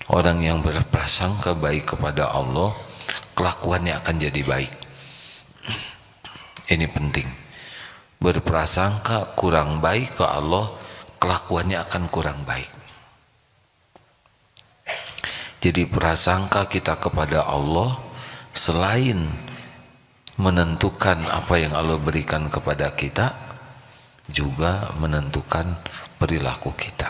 Orang yang berprasangka baik kepada Allah, kelakuannya akan jadi baik. Ini penting. Berprasangka kurang baik ke Allah, kelakuannya akan kurang baik. Jadi prasangka kita kepada Allah selain menentukan apa yang Allah berikan kepada kita, juga menentukan perilaku kita.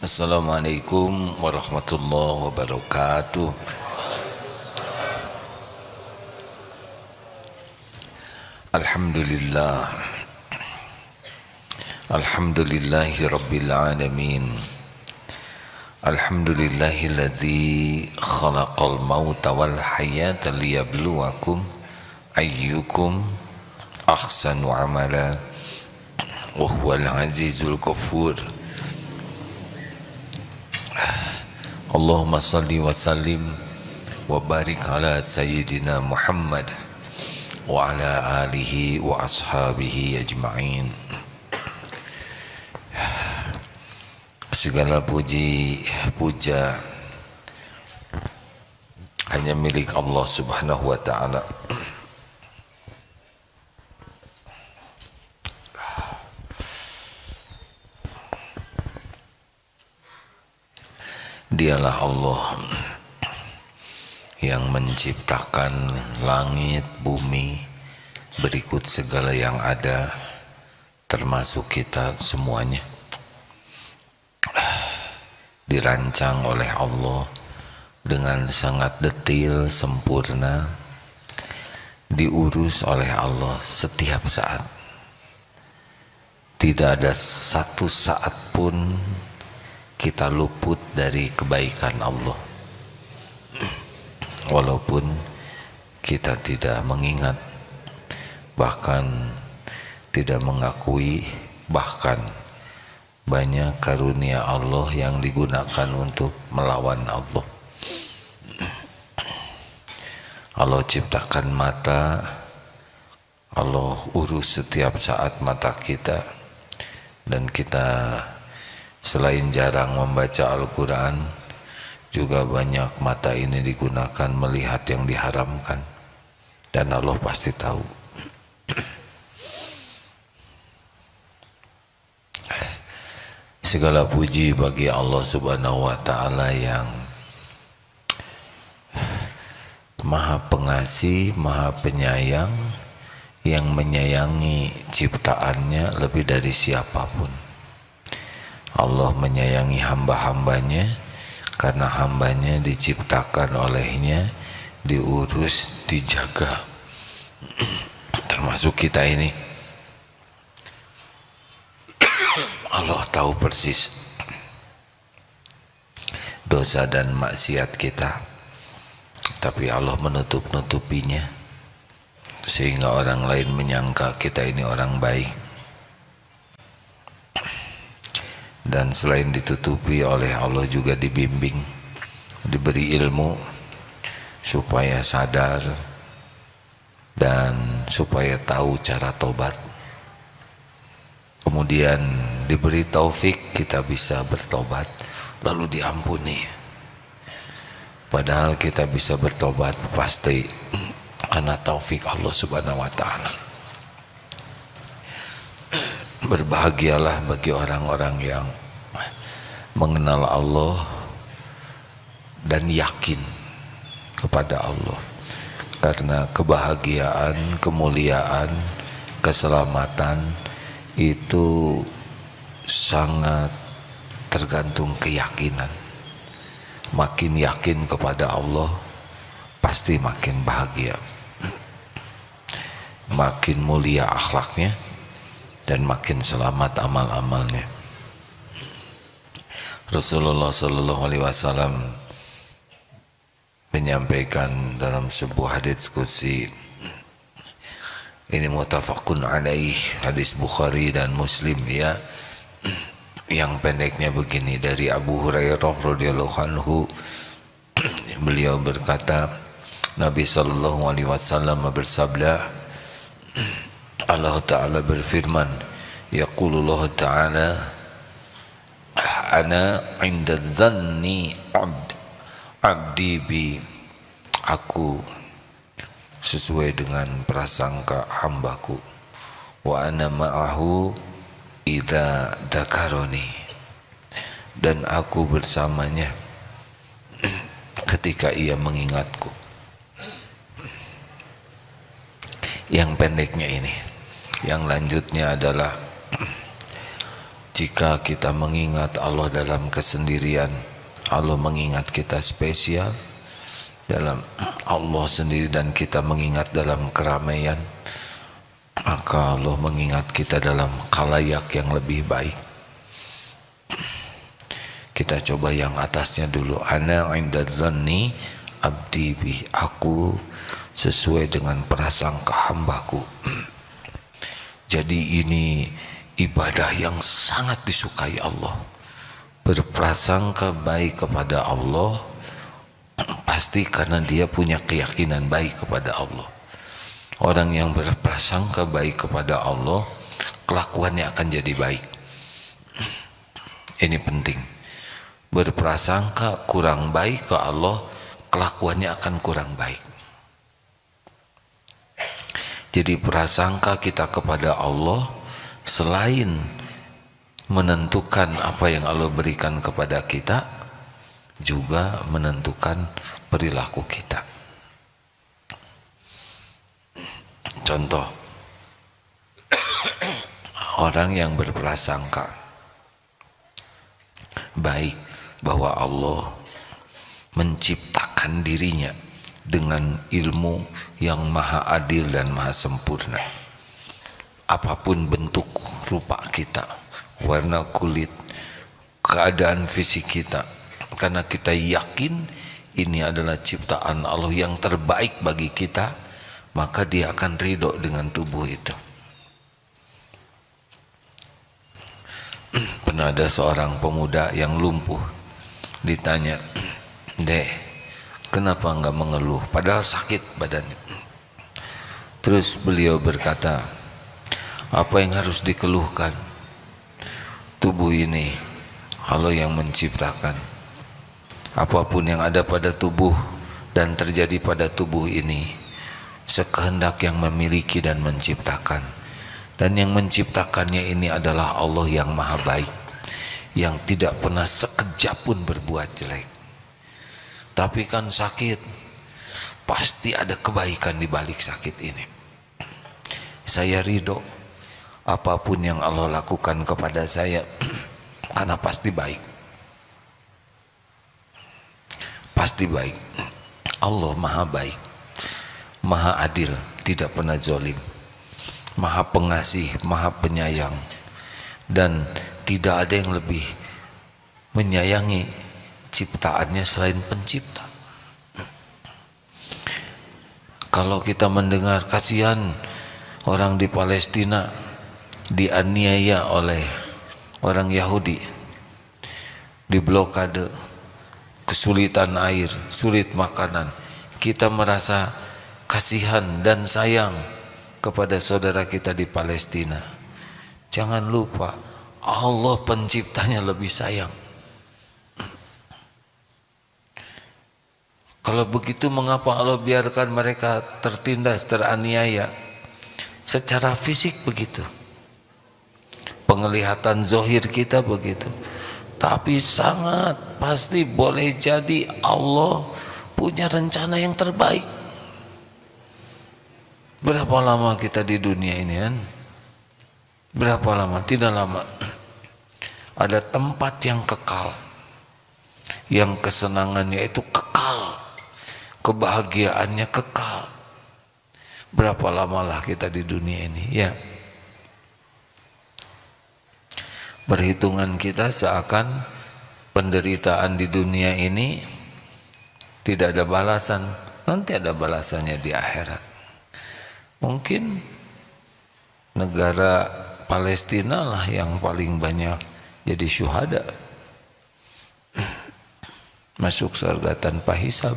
Assalamualaikum warahmatullahi wabarakatuh. Alhamdulillah. Alhamdulillahi rabbil alamin. Alhamdulillahilladzi khalaqal mauta wal hayata liyabluwakum ayyukum ahsanu amala wa huwal azizul ghafur. Allahumma salli wa sallim wa barik ala sayyidina Muhammad wa ala alihi wa ashabihi ajma'in. Segala puji puja hanya milik Allah Subhanahu wa ta'ala. Dialah Allah yang menciptakan langit, bumi, berikut segala yang ada, termasuk kita semuanya. Dirancang oleh Allah dengan sangat detail, sempurna, diurus oleh Allah setiap saat. Tidak ada satu saat pun kita luput dari kebaikan Allah, walaupun kita tidak mengingat, bahkan tidak mengakui, bahkan banyak karunia Allah yang digunakan untuk melawan Allah. Allah ciptakan mata, Allah urus setiap saat mata kita, dan kita selain jarang membaca Al-Quran, juga banyak mata ini digunakan melihat yang diharamkan, dan Allah pasti tahu. Segala puji bagi Allah Subhanahu wa ta'ala yang Maha Pengasih, Maha Penyayang, yang menyayangi ciptaannya lebih dari siapapun. Allah menyayangi hamba-hambanya karena hambanya diciptakan olehnya, diurus, dijaga, termasuk kita ini. Allah tahu persis dosa dan maksiat kita, tapi Allah menutup-nutupinya sehingga orang lain menyangka kita ini orang baik. Dan selain ditutupi oleh Allah, juga dibimbing, diberi ilmu supaya sadar dan supaya tahu cara tobat. Kemudian diberi taufik kita bisa bertobat lalu diampuni. Padahal kita bisa bertobat pasti karena taufik Allah Subhanahu wa ta'ala. Berbahagialah bagi orang-orang yang mengenal Allah dan yakin kepada Allah, karena kebahagiaan, kemuliaan, keselamatan itu sangat tergantung keyakinan. Makin yakin kepada Allah, pasti makin bahagia, makin mulia akhlaknya, dan makin selamat amal-amalnya. Rasulullah Sallallahu Alaihi Wasallam menyampaikan dalam sebuah hadits qudsi, ini muttafaqun alaih, hadis Bukhari dan Muslim, ya, yang pendeknya begini, dari Abu Hurairah radhiyallahu anhu, beliau berkata, Nabi Sallallahu Alaihi Wasallam bersabda, Allah Ta'ala berfirman, Yaqulullah ta'ala, ana inda dhanni abdi bi, aku sesuai dengan prasangka hambaku. Wa ana ma'ahu idza dzakaroni, dan aku bersamanya ketika ia mengingatku. Yang pendeknya ini, yang lanjutnya adalah jika kita mengingat Allah dalam kesendirian, Allah mengingat kita spesial dalam Allah sendiri, dan kita mengingat dalam keramaian, maka Allah mengingat kita dalam khalayak yang lebih baik. Kita coba yang atasnya dulu. Ana inda dhanni abdi bi, aku sesuai dengan prasangka hambaku. Jadi ini ibadah yang sangat disukai Allah. Berprasangka baik kepada Allah pasti karena dia punya keyakinan baik kepada Allah. Orang yang berprasangka baik kepada Allah, kelakuannya akan jadi baik. Ini penting. Berprasangka kurang baik ke Allah, kelakuannya akan kurang baik. Jadi prasangka kita kepada Allah selain menentukan apa yang Allah berikan kepada kita, juga menentukan perilaku kita. Contoh, orang yang berprasangka baik bahwa Allah menciptakan dirinya dengan ilmu yang maha adil dan maha sempurna. Apapun bentuk rupa kita, warna kulit, keadaan fisik kita, karena kita yakin ini adalah ciptaan Allah yang terbaik bagi kita, maka dia akan ridho dengan tubuh itu. Pernah ada seorang pemuda yang lumpuh, ditanya, "Dek, kenapa enggak mengeluh? Padahal sakit badannya." Terus beliau berkata, "Apa yang harus dikeluhkan? Tubuh ini Allah yang menciptakan. Apapun yang ada pada tubuh dan terjadi pada tubuh ini, sekehendak yang memiliki dan menciptakan. Dan yang menciptakannya ini adalah Allah yang maha baik, yang tidak pernah sekejap pun berbuat jelek. Tapi kan sakit, pasti ada kebaikan di balik sakit ini. Saya ridho apapun yang Allah lakukan kepada saya, karena pasti baik. Pasti baik. Allah maha baik, maha adil, tidak pernah zalim, maha pengasih, maha penyayang, dan tidak ada yang lebih menyayangi ciptaannya selain pencipta. Kalau kita mendengar kasihan orang di Palestina dianiaya oleh orang Yahudi, diblokade, kesulitan air, sulit makanan, kita merasa kasihan dan sayang kepada saudara kita di Palestina. Jangan lupa, Allah penciptanya lebih sayang. Kalau begitu, mengapa Allah biarkan mereka tertindas, teraniaya? Secara fisik begitu, penglihatan zohir kita begitu, tapi sangat pasti boleh jadi Allah punya rencana yang terbaik. Berapa lama kita di dunia ini kan? Berapa lama? Tidak lama. Ada tempat yang kekal, yang kesenangannya itu kekal, kebahagiaannya kekal. Berapa lamalah kita di dunia ini, ya? Perhitungan kita seakan penderitaan di dunia ini tidak ada balasan. Nanti ada balasannya di akhirat. Mungkin negara Palestina lah yang paling banyak jadi syuhada, masuk surga tanpa hisab.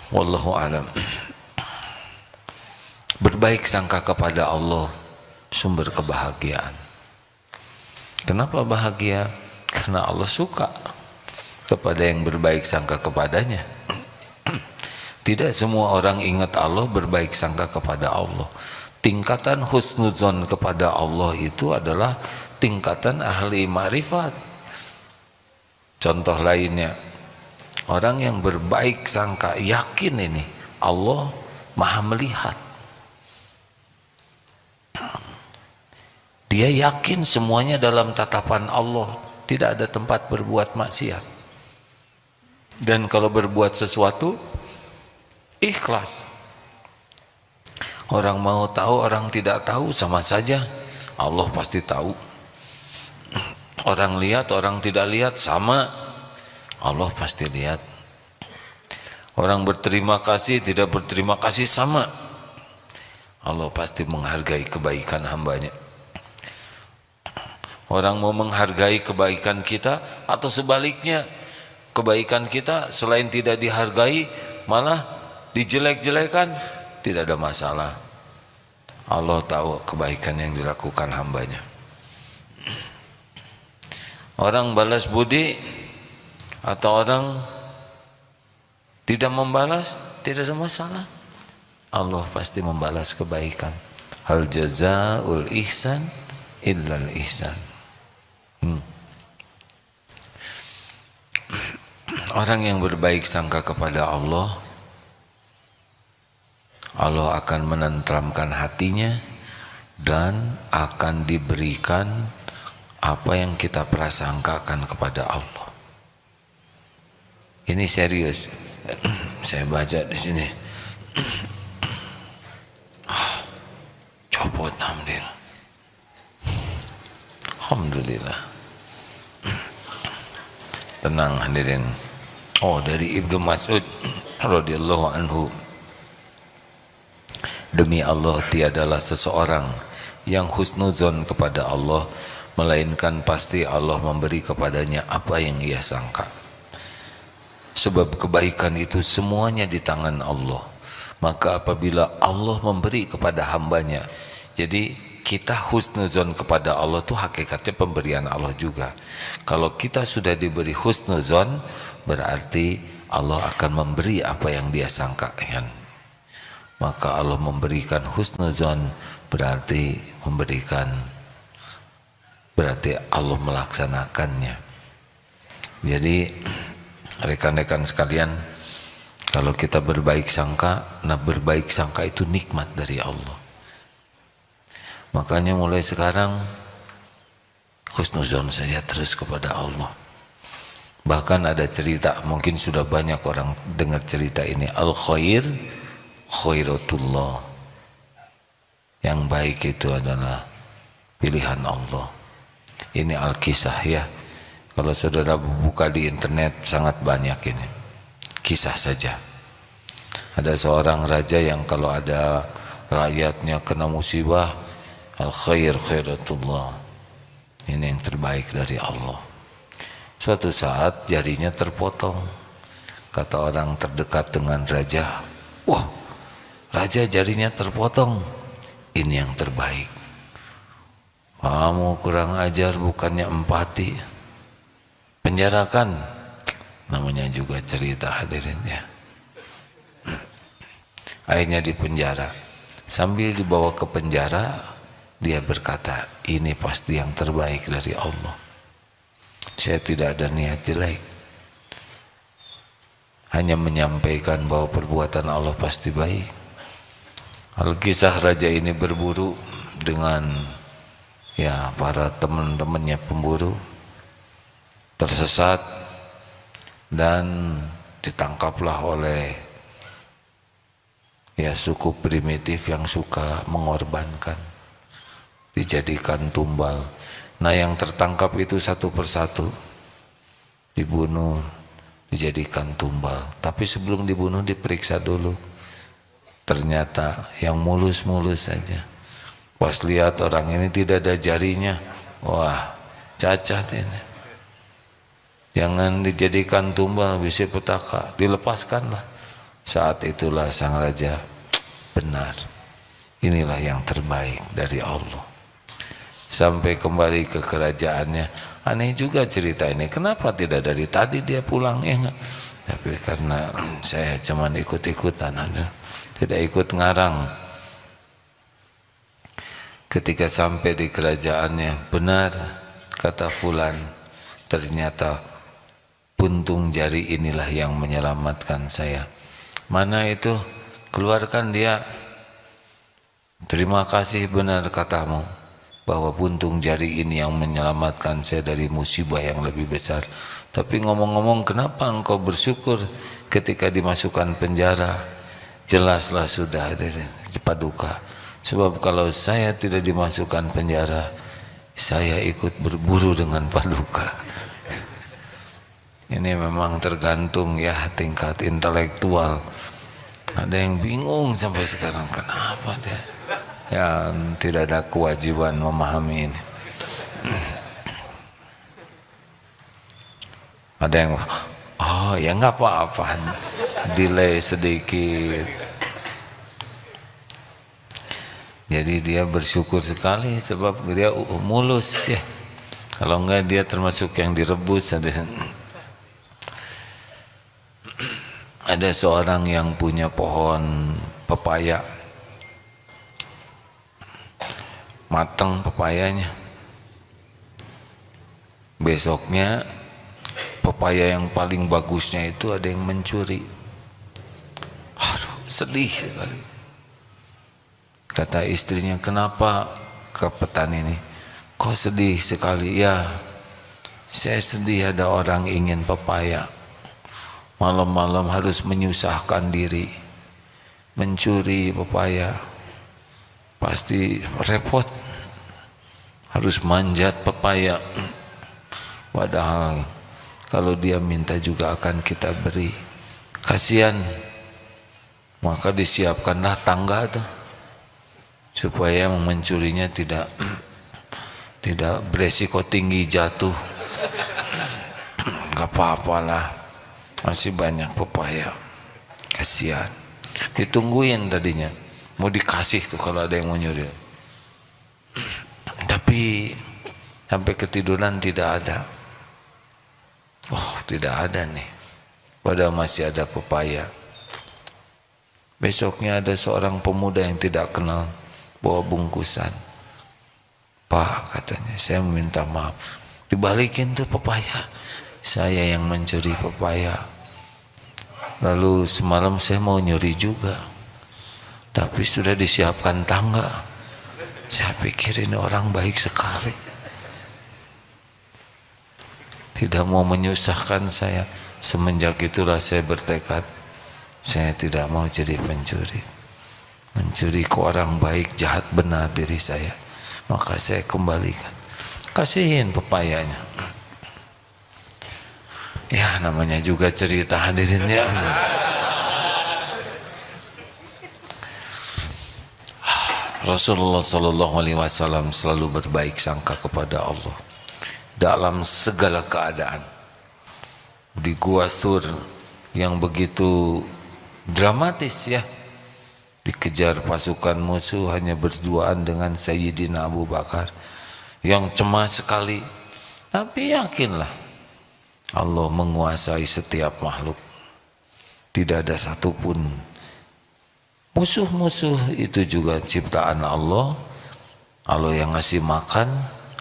Wallahu alam. Berbaik sangka kepada Allah sumber kebahagiaan. Kenapa bahagia? Karena Allah suka kepada yang berbaik sangka kepadanya. Tidak semua orang ingat Allah berbaik sangka kepada Allah. Tingkatan husnuzon kepada Allah itu adalah tingkatan ahli ma'rifat. Contoh lainnya, orang yang berbaik sangka, yakin ini Allah maha melihat. Dia yakin semuanya dalam tatapan Allah, tidak ada tempat berbuat maksiat. Dan kalau berbuat sesuatu, ikhlas. Orang mau tahu, orang tidak tahu, sama saja. Allah pasti tahu. Orang lihat, orang tidak lihat, sama. Allah pasti lihat. Orang berterima kasih, tidak berterima kasih, sama. Allah pasti menghargai kebaikan hambanya. Orang mau menghargai kebaikan kita atau sebaliknya, kebaikan kita selain tidak dihargai malah dijelek-jelekan, tidak ada masalah. Allah tahu kebaikan yang dilakukan hambanya. Orang balas budi atau orang tidak membalas, tidak ada masalah. Allah pasti membalas kebaikan. Hal jazaul ihsan illal ihsan. Orang yang berbaik sangka kepada Allah, Allah akan menenteramkan hatinya dan akan diberikan apa yang kita prasangkakan kepada Allah. Ini serius. Saya baca di sini. Copot alhamdulillah. Alhamdulillah. Tenang hadirin. Oh, dari Ibnu Mas'ud radhiyallahu anhu. Demi Allah, tiadalah seseorang yang husnuzon kepada Allah, melainkan pasti Allah memberi kepadanya apa yang ia sangka. Sebab kebaikan itu semuanya di tangan Allah. Maka apabila Allah memberi kepada hambanya, jadi kita husnuzon kepada Allah itu hakikatnya pemberian Allah juga. Kalau kita sudah diberi husnuzon, berarti Allah akan memberi apa yang dia sangkakan. Maka Allah memberikan husnuzon berarti Allah melaksanakannya. Jadi rekan-rekan sekalian, kalau kita berbaik sangka, nah berbaik sangka itu nikmat dari Allah. Makanya mulai sekarang husnuzon saja terus kepada Allah. Bahkan ada cerita, mungkin sudah banyak orang dengar cerita ini, al-khair khairatullah. Yang baik itu adalah pilihan Allah. Ini al-kisah ya. Kalau saudara buka di internet sangat banyak ini. Kisah saja. Ada seorang raja yang kalau ada rakyatnya kena musibah, al-khair khairatullah. Ini yang terbaik dari Allah. Suatu saat jarinya terpotong. Kata orang terdekat dengan raja, wah, raja jarinya terpotong. Ini yang terbaik. Kamu kurang ajar, bukannya empati. Penjarakan. Namanya juga cerita hadirin ya. Akhirnya dipenjara. Sambil dibawa ke penjara, dia berkata, ini pasti yang terbaik dari Allah. Saya tidak ada niat jelek. Hanya menyampaikan bahwa perbuatan Allah pasti baik. Al-kisah raja ini berburu dengan ya para teman-temannya pemburu. Tersesat dan ditangkaplah oleh ya suku primitif yang suka mengorbankan, dijadikan tumbal. Nah yang tertangkap itu satu persatu dibunuh, dijadikan tumbal. Tapi sebelum dibunuh diperiksa dulu. Ternyata yang mulus-mulus saja. Pas lihat orang ini tidak ada jarinya, wah cacat ini. Jangan dijadikan tumbal, bisa petaka, dilepaskanlah. Saat itulah sang raja, benar, inilah yang terbaik dari Allah. sampai kembali ke kerajaannya. Aneh juga cerita ini, kenapa tidak dari tadi dia pulang ya enggak? Tapi karena saya cuman ikut-ikutan, tidak ikut ngarang. Ketika sampai di kerajaannya, benar kata fulan, ternyata puntung jari inilah yang menyelamatkan saya. Mana itu? Keluarkan dia. Terima kasih, benar katamu bahwa puntung jari ini yang menyelamatkan saya dari musibah yang lebih besar. Tapi ngomong-ngomong, kenapa engkau bersyukur ketika dimasukkan penjara? Jelaslah sudah di Paduka. Sebab kalau saya tidak dimasukkan penjara, saya ikut berburu dengan Paduka. Ini memang tergantung ya tingkat intelektual. Ada yang bingung sampai sekarang, kenapa dia ya tidak ada kewajiban memahami ini. Ada yang oh ya nggak apa-apa, delay sedikit. Jadi dia bersyukur sekali sebab dia mulus ya. Kalau enggak dia termasuk yang direbus. Ada seorang yang punya pohon pepaya, matang pepayanya. Besoknya pepaya yang paling bagusnya itu ada yang mencuri. Aduh, sedih sekali. Kata istrinya, kenapa ke petani ini? Kok sedih sekali? Ya, saya sedih ada orang ingin pepaya. Malam-malam harus menyusahkan diri, mencuri pepaya. Pasti repot. Harus manjat pepaya. Padahal kalau dia minta juga akan kita beri. Kasihan. Maka disiapkanlah tangga tuh, supaya mencurinya tidak beresiko tinggi jatuh. Gak apa-apalah, masih banyak pepaya. Kasihan. Ditungguin tadinya, mau dikasih tuh kalau ada yang mau nyuri. Tapi sampai ketiduran tidak ada. Oh, tidak ada nih. Padahal masih ada pepaya. Besoknya ada seorang pemuda yang tidak kenal bawa bungkusan. Pak, katanya, saya meminta maaf. Dibalikin tuh pepaya. Saya yang mencuri pepaya. Lalu semalam saya mau nyuri juga, tapi sudah disiapkan tangga. Saya pikir ini orang baik sekali, tidak mau menyusahkan saya. Semenjak itulah saya bertekad, saya tidak mau jadi pencuri. Mencuri ke orang baik, jahat benar diri saya. Maka saya kembalikan, kasihin pepayanya. Ya namanya juga cerita, hadirin ya. Rasulullah SAW selalu berbaik sangka kepada Allah dalam segala keadaan. Di Gua Thur yang begitu dramatis ya, dikejar pasukan musuh, hanya berduaan dengan Sayyidina Abu Bakar yang cemas sekali. Tapi yakinlah, Allah menguasai setiap makhluk. Tidak ada satupun. Musuh-musuh itu juga ciptaan Allah. Allah yang ngasih makan,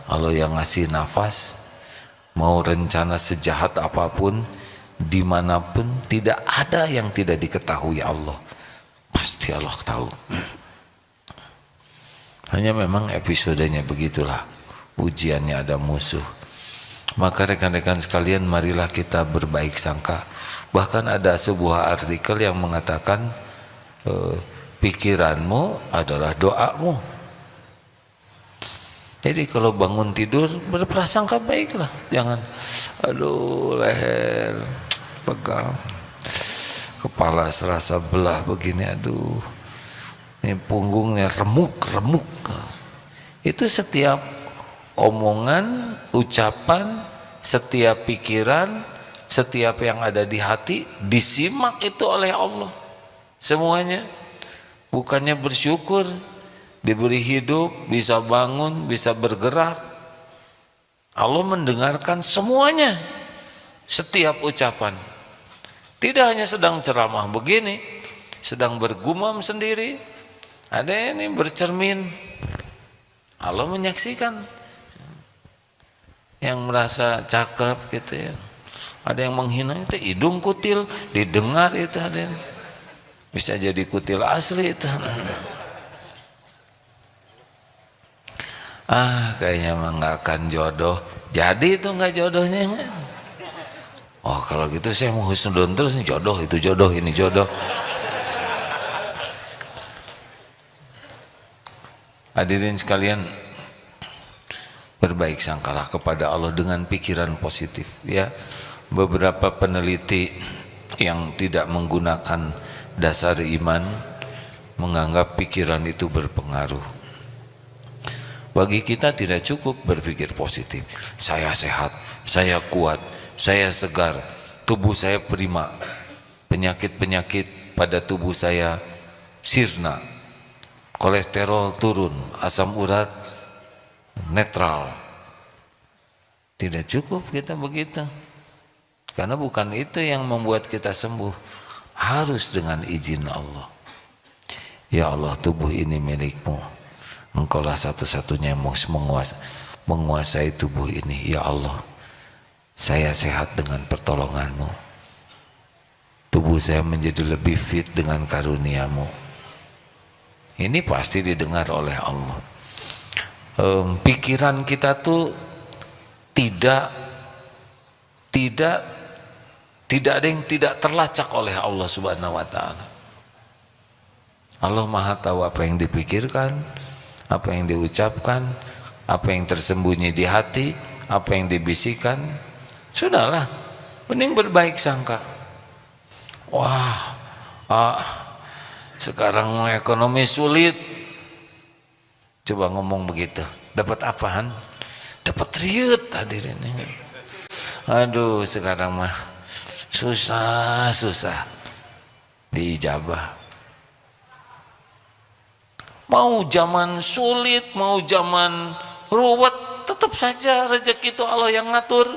Allah yang ngasih nafas. Mau rencana sejahat apapun, dimanapun, tidak ada yang tidak diketahui Allah. Pasti Allah tahu. Hanya memang episodenya begitulah. Ujiannya ada musuh. Maka rekan-rekan sekalian, marilah kita berbaik sangka. Bahkan ada sebuah artikel yang mengatakan pikiranmu adalah doamu. Jadi kalau bangun tidur berprasangka baiklah. Jangan aduh leher pegang, kepala serasa belah begini, aduh ini punggungnya remuk. Itu setiap omongan, ucapan, setiap pikiran, setiap yang ada di hati disimak itu oleh Allah semuanya. Bukannya bersyukur, diberi hidup, bisa bangun, bisa bergerak. Allah mendengarkan semuanya, setiap ucapan. Tidak hanya sedang ceramah begini, sedang bergumam sendiri, ada ini bercermin, Allah menyaksikan. Yang merasa cakep gitu ya, ada yang menghina itu hidung kutil, didengar itu ada, bisa jadi kutil asli itu. Kayaknya mah nggak akan jodoh, jadi itu nggak jodohnya. Oh kalau gitu saya mau husnudon terus, jodoh itu jodoh, ini jodoh. Hadirin sekalian, berbaik sangkalah kepada Allah dengan pikiran positif ya. Beberapa peneliti yang tidak menggunakan dasar iman menganggap pikiran itu berpengaruh. Bagi kita tidak cukup berpikir positif. Saya sehat, saya kuat, saya segar, tubuh saya prima, penyakit-penyakit pada tubuh saya sirna, kolesterol turun, asam urat netral. Tidak cukup kita begitu, karena bukan itu yang membuat kita sembuh. Harus dengan izin Allah. Ya Allah, tubuh ini milikmu, Engkaulah satu-satunya yang menguasai tubuh ini. Ya Allah, saya sehat dengan pertolonganmu, tubuh saya menjadi lebih fit dengan karuniamu. Ini pasti didengar oleh Allah. Pikiran kita tuh tidak ada yang tidak terlacak oleh Allah Subhanahu wa Ta'ala. Allah Maha tahu apa yang dipikirkan, apa yang diucapkan, apa yang tersembunyi di hati, apa yang dibisikkan. Sudahlah, mending berbaik sangka. Wah, sekarang ekonomi sulit. Coba ngomong begitu, dapat apaan? Dapat riut hadirin. Aduh, sekarang mah susah diijabah. Mau zaman sulit, mau zaman ruwet, tetap saja rezeki itu Allah yang ngatur.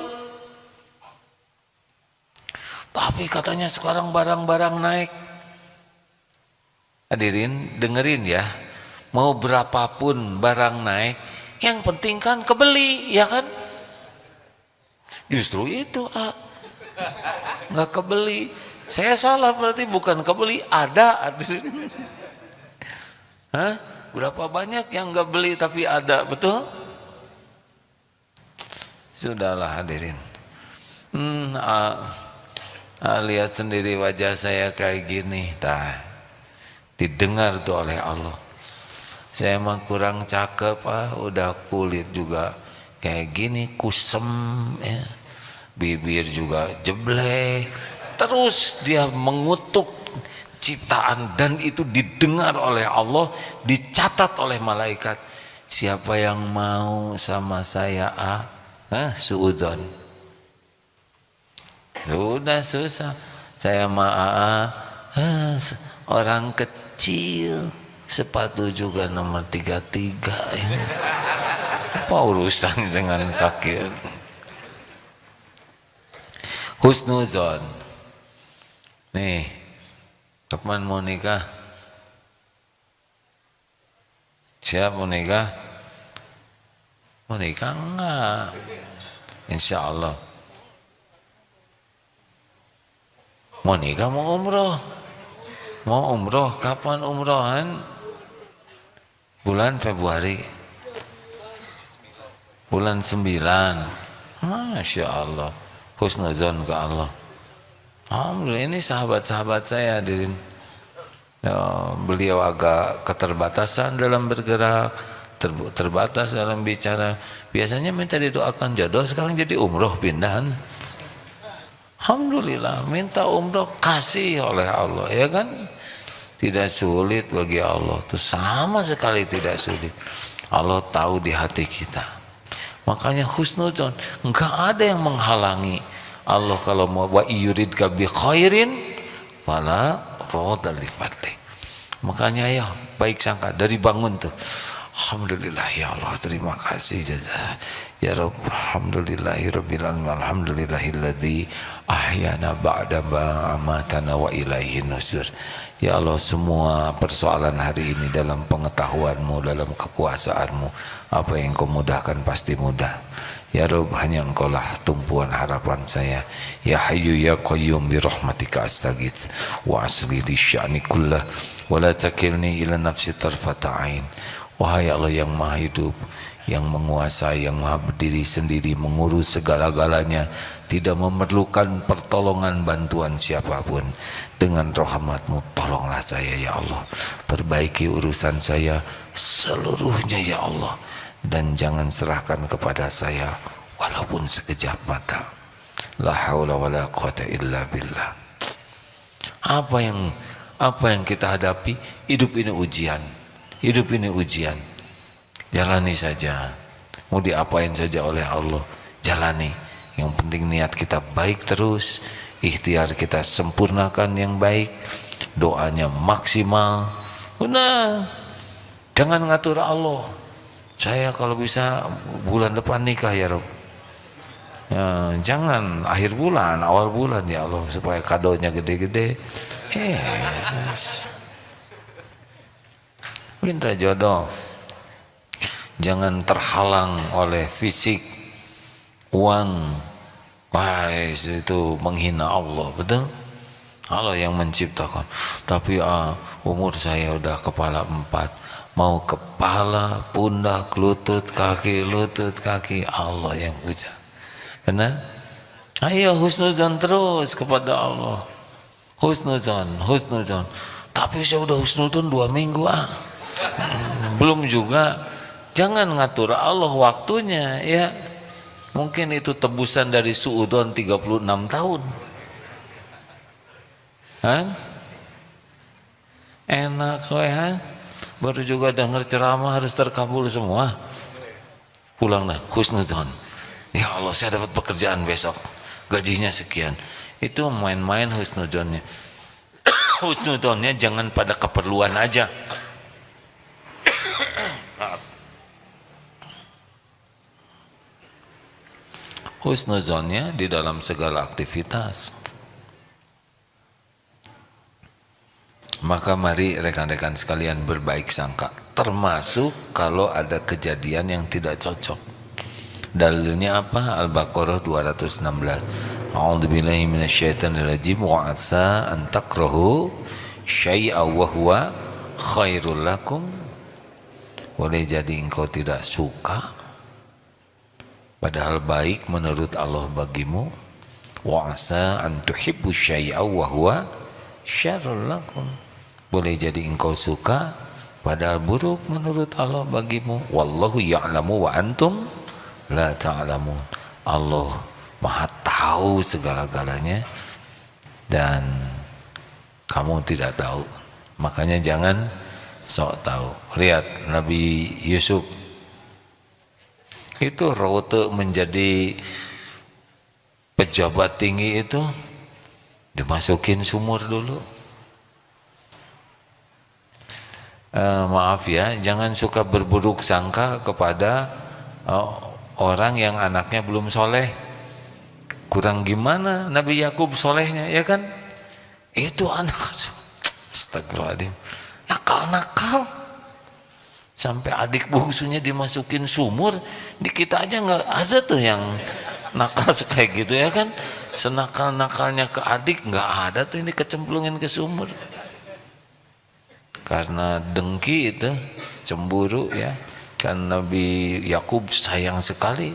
Tapi katanya sekarang barang-barang naik. Hadirin dengerin ya, mau berapapun barang naik, yang penting kan kebeli, ya kan? Justru itu nggak kebeli. Saya salah berarti, bukan kebeli, ada. Hah? Berapa banyak yang nggak beli tapi ada, betul? Sudahlah hadirin. Lihat sendiri wajah saya kayak gini, didengar tuh oleh Allah. Saya mah kurang cakep, udah kulit juga kayak gini, kusem ya. Bibir juga jeblek. Terus dia mengutuk ciptaan, dan itu didengar oleh Allah, dicatat oleh malaikat. Siapa yang mau sama saya suudzon. Sudah susah. Saya orang kecil, sepatu juga nomor 33 ini. Apa urusan dengan kaki? Husnuzon. Nih, kapan mau nikah? Siap mau nikah? Mau nikah enggak? Insya Allah. Mau nikah, mau umroh? Mau umroh, kapan umrohan? Bulan Februari. Bulan 9. Masya Allah. Husnuzon ke Allah. Alhamdulillah, ini sahabat-sahabat saya hadirin. Beliau agak keterbatasan dalam bergerak, terbatas dalam bicara. Biasanya minta didoakan jodoh, sekarang jadi umroh pindahan. Alhamdulillah, minta umroh kasih oleh Allah, ya kan? Tidak sulit bagi Allah, itu sama sekali tidak sulit. Allah tahu di hati kita. Makanya husnuzon, enggak ada yang menghalangi Allah. Kalau mau wa yuridka bi khairin fala fadli fadli. Makanya ya baik sangka dari bangun tuh, alhamdulillah ya Allah, terima kasih jazah ya Rabb, alhamdulillahirabbil alamin, alhamdulillahilladzi ahyana ba'da ma amatana wa ilaihin nusur. Ya Allah, semua persoalan hari ini dalam pengetahuanmu, dalam kekuasaanmu, apa yang kau mudahkan pasti mudah. Ya Rabb, hanya engkau lah tumpuan harapan saya. Ya Hayyu ya Qayyum bi rahmatika astaghits wa asli li sya'ni kullah wa la takilni ila nafsi tarfata ain. Wahai Allah yang maha hidup, yang menguasai, yang maha berdiri sendiri, mengurus segala-galanya, tidak memerlukan pertolongan bantuan siapapun. Dengan rahmatmu tolonglah saya ya Allah, perbaiki urusan saya seluruhnya ya Allah, dan jangan serahkan kepada saya walaupun sekejap mata. La haula wala quwata illa billah. Apa yang kita hadapi? Hidup ini ujian. Hidup ini ujian. Jalani saja. Mau diapain saja oleh Allah, jalani. Yang penting niat kita baik terus, ikhtiar kita sempurnakan yang baik, doanya maksimal. Benar. Jangan ngatur Allah. Saya kalau bisa bulan depan nikah ya Rob. Ya, jangan akhir bulan, awal bulan ya Allah, supaya kadonya gede-gede. Minta jodoh. Jangan terhalang oleh fisik, uang. Wah, itu menghina Allah, betul? Allah yang menciptakan. Tapi umur saya udah kepala 4, mau kepala, pundak, lutut, kaki, Allah yang puja. Benar? Ayo husnuzan terus kepada Allah. Husnuzan. Tapi saya udah husnuzan 2 minggu belum juga. Jangan ngatur Allah waktunya ya. Mungkin itu tebusan dari suudzon 36 tahun. Enak baru juga dengar ceramah harus terkabul semua. Pulang dah husnuzon. Ya Allah, saya dapat pekerjaan besok, gajinya sekian. Itu main-main husnuzonnya. Husnuzonnya jangan pada keperluan aja. Husnuzonnya di dalam segala aktivitas. Maka mari rekan-rekan sekalian berbaik sangka, termasuk kalau ada kejadian yang tidak cocok. Dalilnya apa? Al-Baqarah 216. A'udzubillahi minasyaitonirrajim wa asa an takrahu syai'a wa huwa khairul lakum. Boleh jadi engkau tidak suka padahal baik menurut Allah bagimu. Wa asa an tuhibbu syai'a wa huwa syarrul lakum. Boleh jadi engkau suka padahal buruk menurut Allah bagimu. Wallahu ya'lamu wa antum la ta'lamun. Allah Maha tahu segala-galanya dan kamu tidak tahu. Makanya jangan sok tahu. Lihat Nabi Yusuf itu rote menjadi pejabat tinggi itu dimasukin sumur dulu. Maaf ya, jangan suka berburuk sangka kepada orang yang anaknya belum soleh. Kurang gimana Nabi Yakub solehnya, ya kan? Itu anak, astagfirullahaladzim, nakal-nakal. Sampai adik bungsunya dimasukin sumur. Di kita aja nggak ada tuh yang nakal kayak gitu, ya kan? Senakal-nakalnya ke adik nggak ada tuh, ini kecemplungin ke sumur. Karena dengki itu, cemburu ya. Kan Nabi Yakub sayang sekali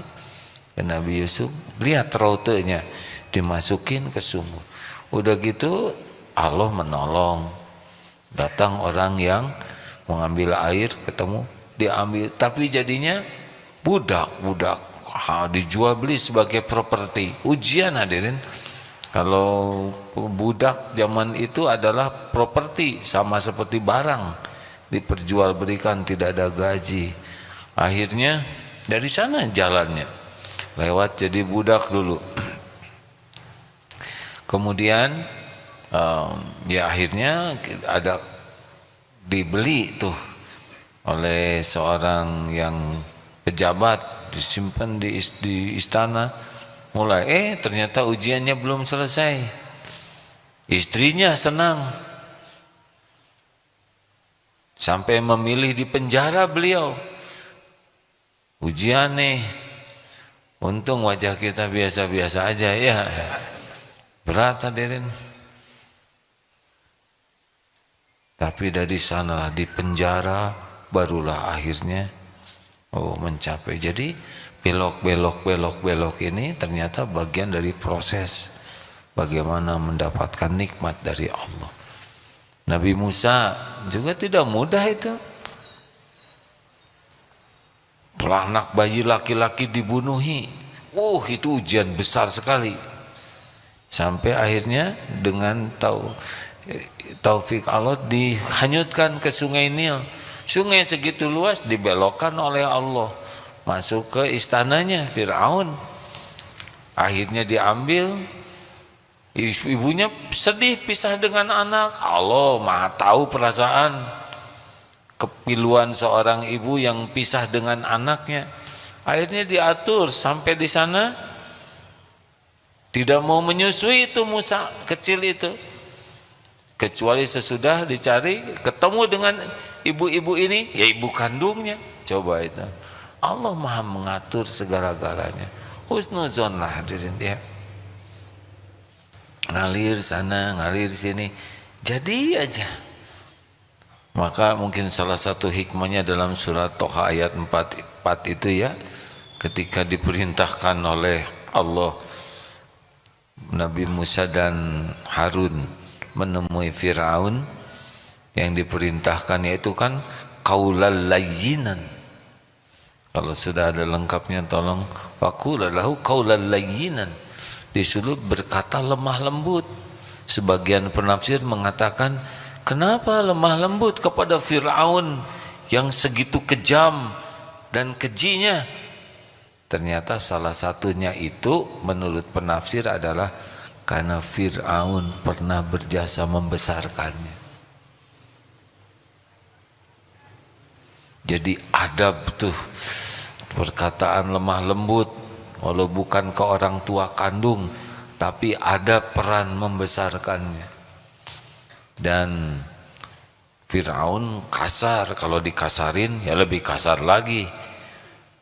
ke Nabi Yusuf. Lihat rautenya, dimasukin ke sumur. Udah gitu Allah menolong. Datang orang yang mengambil air, ketemu, diambil. Tapi jadinya budak. Dijual beli sebagai properti. Ujian hadirin. Kalau budak zaman itu adalah properti, sama seperti barang, diperjualbelikan, tidak ada gaji. Akhirnya dari sana jalannya lewat jadi budak dulu. Kemudian ya akhirnya ada dibeli tuh oleh seorang yang pejabat, disimpan di istana. Mulai ternyata ujiannya belum selesai. Istrinya senang sampai memilih di penjara beliau. Ujian nih, untung wajah kita biasa-biasa aja ya. Berat hadirin. Tapi dari sanalah di penjara barulah akhirnya mencapai. Jadi belok ini ternyata bagian dari proses bagaimana mendapatkan nikmat dari Allah. Nabi Musa juga tidak mudah itu. Anak bayi laki-laki dibunuhi. Itu ujian besar sekali. Sampai akhirnya dengan taufik Allah dihanyutkan ke sungai Nil. Sungai segitu luas dibelokkan oleh Allah masuk ke istananya Fir'aun. Akhirnya diambil. Ibunya sedih pisah dengan anak. Allah Maha tahu perasaan kepiluan seorang ibu yang pisah dengan anaknya. Akhirnya diatur sampai di sana tidak mau menyusui itu Musa kecil itu, kecuali sesudah dicari ketemu dengan ibu-ibu ini, ya ibu kandungnya. Coba itu Allah Maha mengatur segala-galanya. Husnuzon lah hadirin dia. Ngalir sana, ngalir sini, jadi aja. Maka mungkin salah satu hikmahnya dalam surat Toha ayat 4 itu ya, ketika diperintahkan oleh Allah Nabi Musa dan Harun menemui Fir'aun, yang diperintahkan yaitu kan qaulal layyinan. Kalau sudah ada lengkapnya tolong faqula lahu qaulal layyinan, disuruh berkata lemah lembut. Sebagian penafsir mengatakan, kenapa lemah lembut kepada Fir'aun yang segitu kejam dan kejinya? Ternyata salah satunya itu menurut penafsir adalah karena Fir'aun pernah berjasa membesarkannya. Jadi adab tuh, perkataan lemah lembut, walau bukan ke orang tua kandung, tapi ada peran membesarkannya. Dan Fir'aun kasar, kalau dikasarin ya lebih kasar lagi.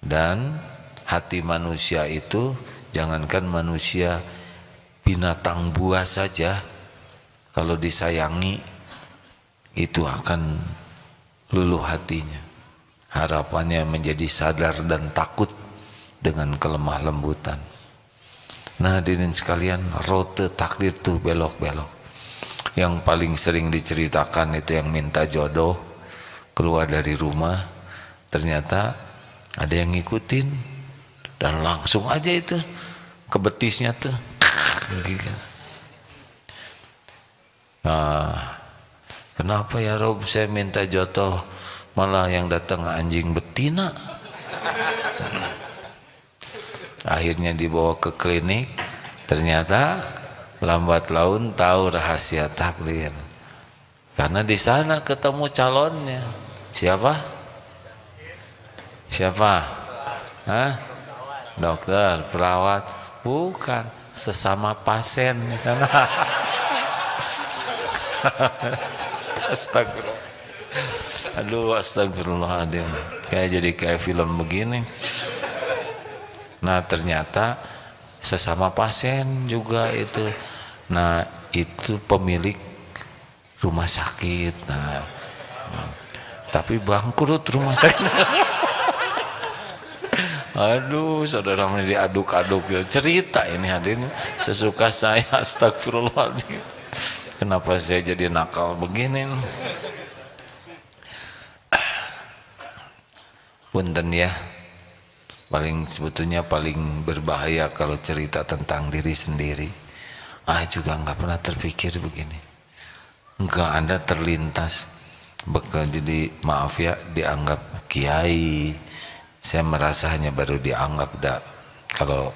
Dan hati manusia itu, jangankan manusia, binatang buas saja kalau disayangi itu akan luluh hatinya. Harapannya menjadi sadar dan takut dengan kelemah lembutan. Nah hadirin sekalian, rute takdir tuh belok-belok. Yang paling sering diceritakan itu yang minta jodoh, keluar dari rumah, ternyata ada yang ngikutin dan langsung aja itu ke betisnya tuh. Nah, kenapa ya Rob saya minta jodoh malah yang datang anjing betina? Akhirnya dibawa ke klinik, ternyata lambat laun tahu rahasia takdir. Karena di sana ketemu calonnya. Siapa? Hah? Dokter, perawat? Bukan, sesama pasien di sana. Astagfirullah. Aduh, astagfirullahaladzim. Kayak film begini. Nah ternyata sesama pasien juga itu. Nah itu pemilik rumah sakit. Nah tapi bangkrut rumah sakit. Aduh, saudara ini diaduk-aduk cerita ini hadirin sesuka saya. Astagfirullahaladzim. Kenapa saya jadi nakal begini? Punten ya. Sebetulnya paling berbahaya kalau cerita tentang diri sendiri. Juga nggak pernah terpikir begini. Nggak ada terlintas. Jadi maaf ya, dianggap kiai. Saya merasa hanya baru dianggap kalau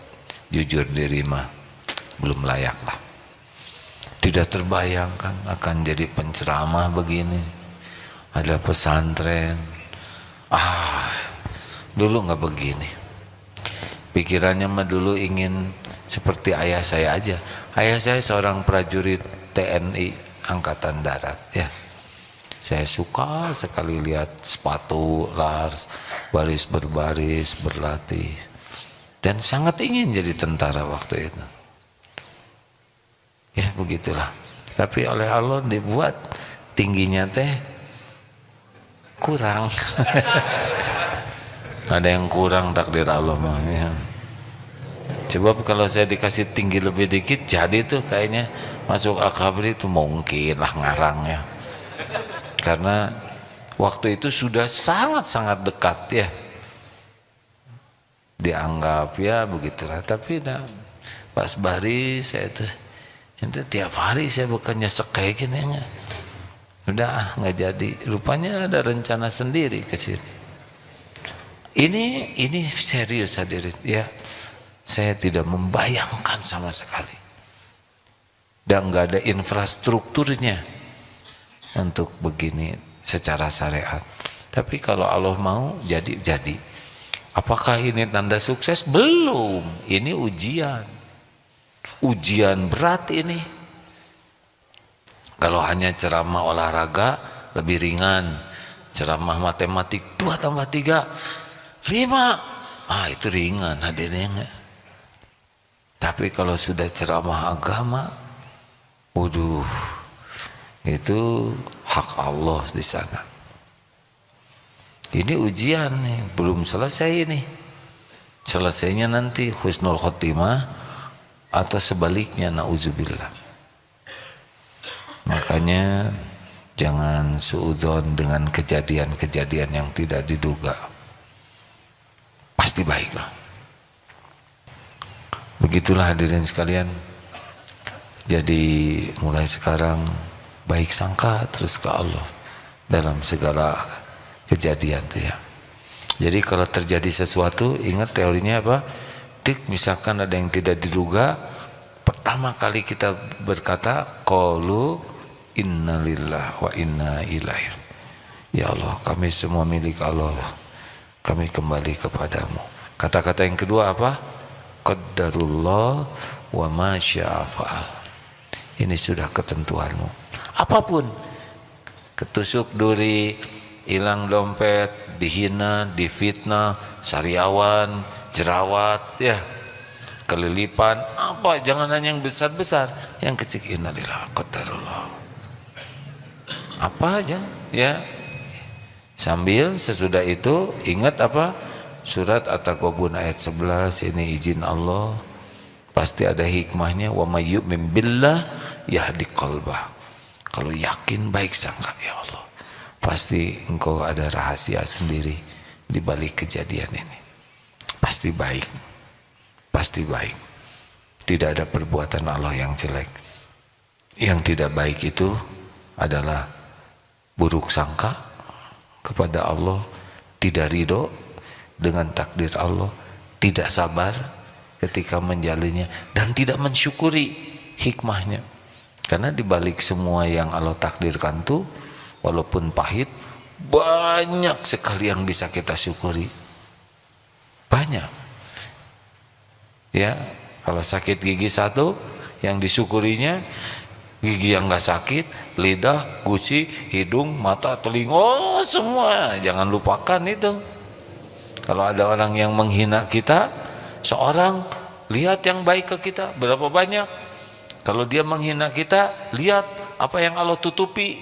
jujur diri mah belum layak lah. Tidak terbayangkan akan jadi penceramah begini. ada pesantren. Dulu nggak begini. Pikirannya mah dulu ingin seperti ayah saya aja. Ayah saya seorang prajurit TNI Angkatan Darat, ya. Saya suka sekali lihat sepatu Lars baris berbaris berlatih, dan sangat ingin jadi tentara waktu itu. Ya begitulah. Tapi oleh Allah dibuat tingginya teh kurang. Ada yang kurang takdir Allah mah, ya. Coba kalau saya dikasih tinggi lebih dikit, jadi tuh kayaknya masuk akabri itu mungkin lah ngarangnya. Karena waktu itu sudah sangat-sangat dekat, ya. Dianggap ya begitulah. Tapi nah, pas baris saya tuh itu tiap hari saya bukan nyesek kayak gini ya. Udah nggak jadi. Rupanya ada rencana sendiri ke sini. Ini serius hadirin, ya. Saya tidak membayangkan sama sekali. Dan nggak ada infrastrukturnya untuk begini secara syariat. Tapi kalau Allah mau jadi. Apakah ini tanda sukses? Belum. Ini ujian. Ujian berat ini. Kalau hanya ceramah olahraga lebih ringan. Ceramah matematik 2 tambah 3 5. Itu ringan hadirnya. Tapi kalau sudah ceramah agama, waduh, itu hak Allah di sana. Ini ujian nih, belum selesai ini. Selesainya nanti husnul khotimah atau sebaliknya, nauzubillah. Makanya jangan suudzon dengan kejadian-kejadian yang tidak diduga. Pasti baiklah. Begitulah hadirin sekalian. Jadi mulai sekarang baik sangka terus ke Allah dalam segala kejadian tuh, ya. Jadi kalau terjadi sesuatu, ingat teorinya apa? Misalkan ada yang tidak diduga, pertama kali kita berkata qalu innalillah wa inna ilaihi. Ya Allah, kami semua milik Allah, kami kembali kepadamu. Kata-kata yang kedua apa? Qaddarullah wa ma syaa fa'al. Ini sudah ketentuanmu. Apapun, ketusuk duri, hilang dompet, dihina, difitnah, sariawan, jerawat, ya, kelilipan, apa, jangan hanya yang besar-besar, yang kecil, innalillah qaddarullah. Apa aja, ya. Sambil sesudah itu ingat apa? Surat At-Taghabun ayat 11, ini izin Allah, pasti ada hikmahnya. Wa may yu'min billah yahdi qalbah. Kalau yakin baik sangka, ya Allah, pasti engkau ada rahasia sendiri di balik kejadian ini. Pasti baik. Pasti baik. Tidak ada perbuatan Allah yang jelek. Yang tidak baik itu adalah buruk sangka kepada Allah, tidak ridho dengan takdir Allah, tidak sabar ketika menjalinnya, dan tidak mensyukuri hikmahnya. Karena dibalik semua yang Allah takdirkan tuh, walaupun pahit, banyak sekali yang bisa kita syukuri. Banyak. Ya, kalau sakit gigi satu, yang disyukurinya gigi yang nggak sakit, lidah, gusi, hidung, mata, telinga, semua. Jangan lupakan itu. Kalau ada orang yang menghina kita, seorang, lihat yang baik ke kita berapa banyak. Kalau dia menghina kita, lihat apa yang Allah tutupi,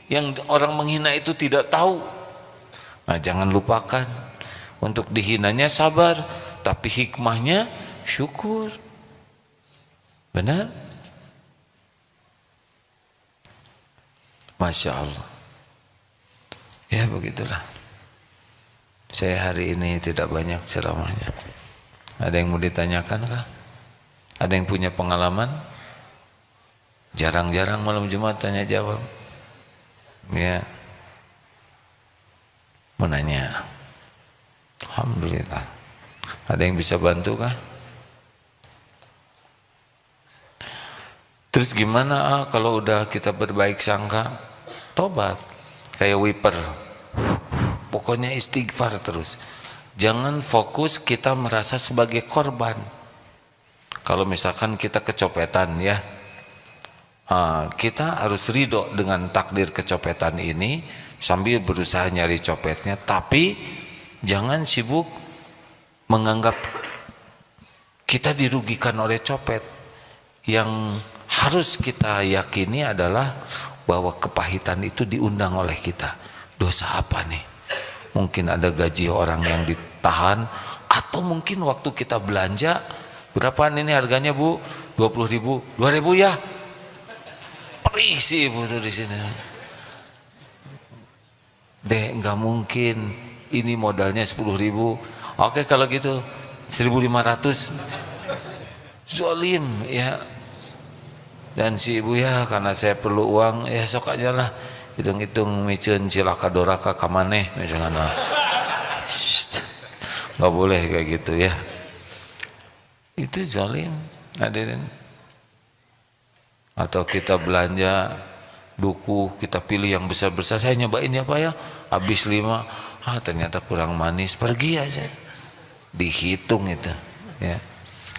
yang orang menghina itu tidak tahu. Nah, jangan lupakan. Untuk dihinanya sabar, tapi hikmahnya syukur. Benar? Masya Allah. Ya begitulah. Saya hari ini tidak banyak ceramahnya. Ada yang mau ditanyakan kah? Ada yang punya pengalaman? Jarang-jarang malam Jumat tanya jawab. Ya. Mau nanya. Alhamdulillah. Ada yang bisa bantu kah? Terus gimana kalau udah kita berbaik sangka? Tobat. kayak wiper. Pokoknya istighfar terus. Jangan fokus kita merasa sebagai korban. Kalau misalkan kita kecopetan ya, kita harus ridho dengan takdir kecopetan ini sambil berusaha nyari copetnya, tapi jangan sibuk menganggap kita dirugikan oleh copet. Yang harus kita yakini adalah bahwa kepahitan itu diundang oleh kita. Dosa apa nih? Mungkin ada gaji orang yang ditahan, atau mungkin waktu kita belanja, berapaan ini harganya Bu? 20.000, 2.000 ya? Perih sih Ibu tuh di sini. Dek, nggak mungkin, ini modalnya 10.000. Oke kalau gitu 1.500. Zolim ya. Dan si ibu ya, karena saya perlu uang ya sok aja lah, hitung-hitung micen cilaka doraka kamaneh misalkan. Nggak boleh kayak gitu ya, itu zalim hadirin. Atau kita belanja buku, kita pilih yang besar-besar, saya nyobain ya Pak ya, habis 5, ternyata kurang manis, pergi aja, dihitung itu ya.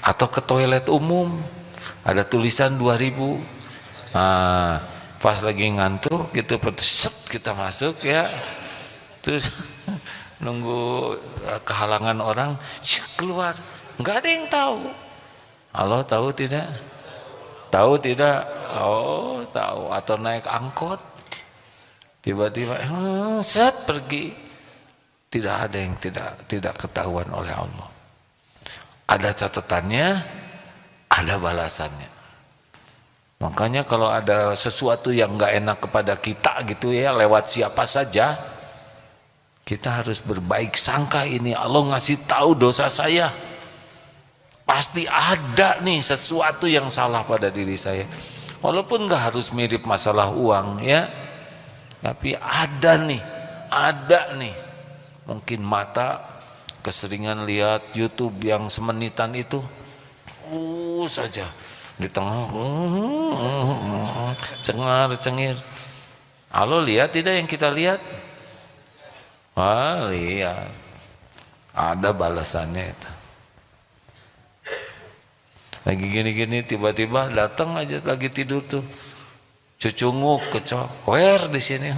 Atau ke toilet umum ada tulisan 2.000, pas lagi ngantuk gitu, set kita masuk ya, terus nunggu kehalangan orang, keluar, nggak ada yang tahu. Allah tahu tidak? Tahu tidak? Oh tahu. Atau naik angkot, tiba-tiba set pergi, tidak ada yang tidak ketahuan oleh Allah. Ada catatannya, ada balasannya. Makanya kalau ada sesuatu yang nggak enak kepada kita gitu ya, lewat siapa saja, kita harus berbaik sangka. Ini Allah ngasih tahu dosa saya, pasti ada nih sesuatu yang salah pada diri saya. Walaupun nggak harus mirip masalah uang ya, tapi ada nih. Mungkin mata keseringan lihat YouTube yang semenitan itu, saja di tengah cengar-cengir. Allah lihat tidak yang kita lihat? Lihat. Ada balasannya itu. Lagi gini-gini tiba-tiba datang aja, lagi tidur tuh, cucunguk kecoa, di sini.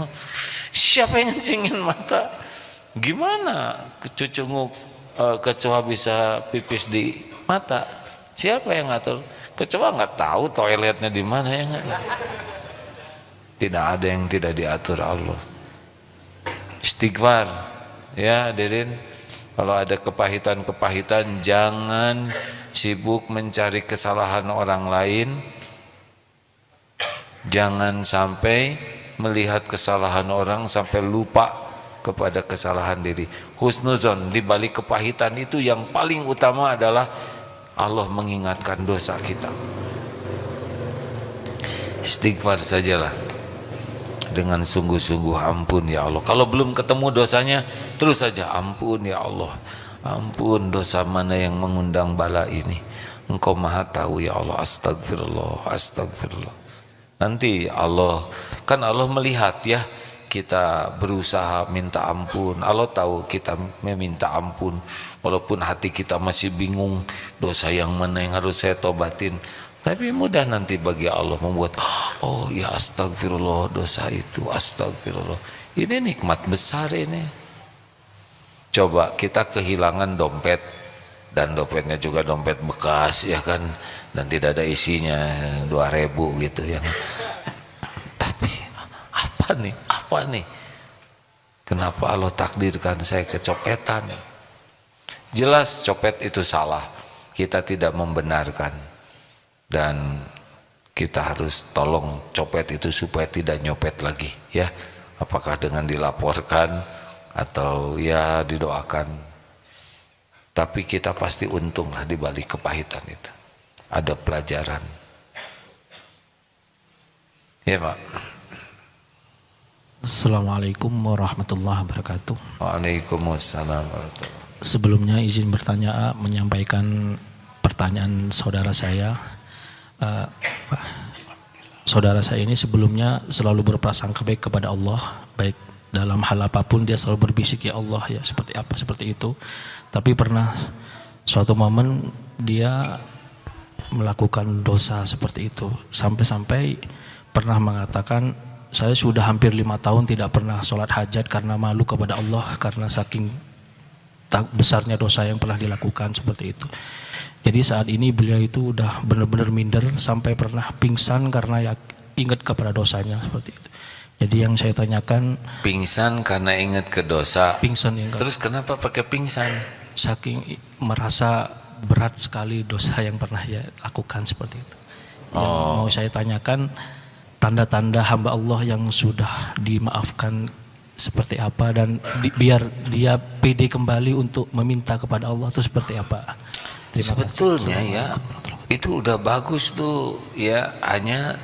Siapa yang ngencingin mata? Gimana cucunguk kecoa bisa pipis di mata? Siapa yang ngatur? Kecoa nggak tahu toiletnya di mana ya nggak? Tidak ada yang tidak diatur Allah. Istighfar ya hadirin. Kalau ada kepahitan jangan sibuk mencari kesalahan orang lain. Jangan sampai melihat kesalahan orang sampai lupa kepada kesalahan diri. Husnuzon, di balik kepahitan itu yang paling utama adalah Allah mengingatkan dosa kita. Istighfar sajalah dengan sungguh-sungguh, ampun ya Allah. Kalau belum ketemu dosanya, terus saja ampun ya Allah, ampun, dosa mana yang mengundang bala ini, Engkau maha tahu ya Allah. Astagfirullah, astagfirullah. Nanti Allah melihat ya, kita berusaha minta ampun, Allah tahu kita meminta ampun, walaupun hati kita masih bingung, dosa yang mana yang harus saya tobatin. Tapi mudah nanti bagi Allah membuat, oh ya astagfirullah, dosa itu astagfirullah. Ini nikmat besar ini. Coba kita kehilangan dompet, dan dompetnya juga dompet bekas ya kan, dan tidak ada isinya, 2.000 gitu ya. Tapi apa nih? Kenapa Allah takdirkan saya kecopetan? Jelas copet itu salah, kita tidak membenarkan, dan kita harus tolong copet itu supaya tidak nyopet lagi ya. Apakah dengan dilaporkan atau ya didoakan, tapi kita pasti untung lah di balik kepahitan itu. Ada pelajaran ya Pak. Assalamualaikum warahmatullahi wabarakatuh. Waalaikumsalam warahmatullahi wabarakatuh. Sebelumnya izin bertanya, menyampaikan pertanyaan saudara saya. Saudara saya ini sebelumnya selalu berprasangka baik kepada Allah, baik dalam hal apapun dia selalu berbisik ya Allah ya seperti apa seperti itu. Tapi pernah suatu momen dia melakukan dosa seperti itu sampai pernah mengatakan, saya sudah hampir 5 tahun tidak pernah sholat hajat karena malu kepada Allah karena saking besarnya dosa yang pernah dilakukan seperti itu. Jadi saat ini beliau itu udah benar-benar minder sampai pernah pingsan karena ya ingat kepada dosanya seperti itu. Jadi yang saya tanyakan, pingsan karena ingat ke dosa. Pingsan yang terus kenapa pakai pingsan? Saking merasa berat sekali dosa yang pernah ya lakukan seperti itu. Yang mau saya tanyakan, tanda-tanda hamba Allah yang sudah dimaafkan seperti apa, dan biar dia pede kembali untuk meminta kepada Allah itu seperti apa? Sebetulnya ya itu udah bagus tuh ya, hanya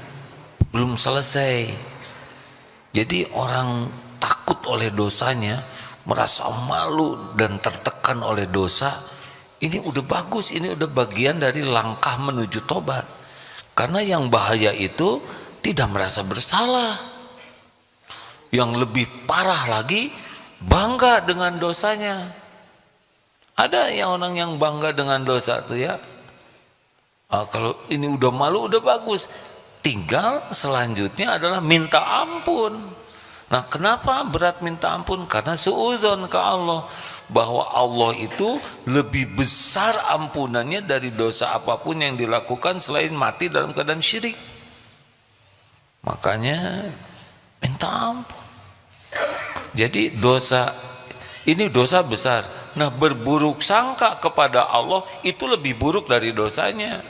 belum selesai. Jadi orang takut oleh dosanya, merasa malu dan tertekan oleh dosa, ini udah bagus, ini udah bagian dari langkah menuju tobat. Karena yang bahaya itu tidak merasa bersalah. Yang lebih parah lagi, bangga dengan dosanya. Ada yang orang yang bangga dengan dosa tuh ya, kalau ini udah malu udah bagus, tinggal selanjutnya adalah minta ampun. Nah kenapa berat minta ampun? Karena suudzon ke Allah, bahwa Allah itu lebih besar ampunannya dari dosa apapun yang dilakukan selain mati dalam keadaan syirik. Makanya minta ampun. Jadi dosa ini dosa besar. Nah berburuk sangka kepada Allah itu lebih buruk dari dosanya.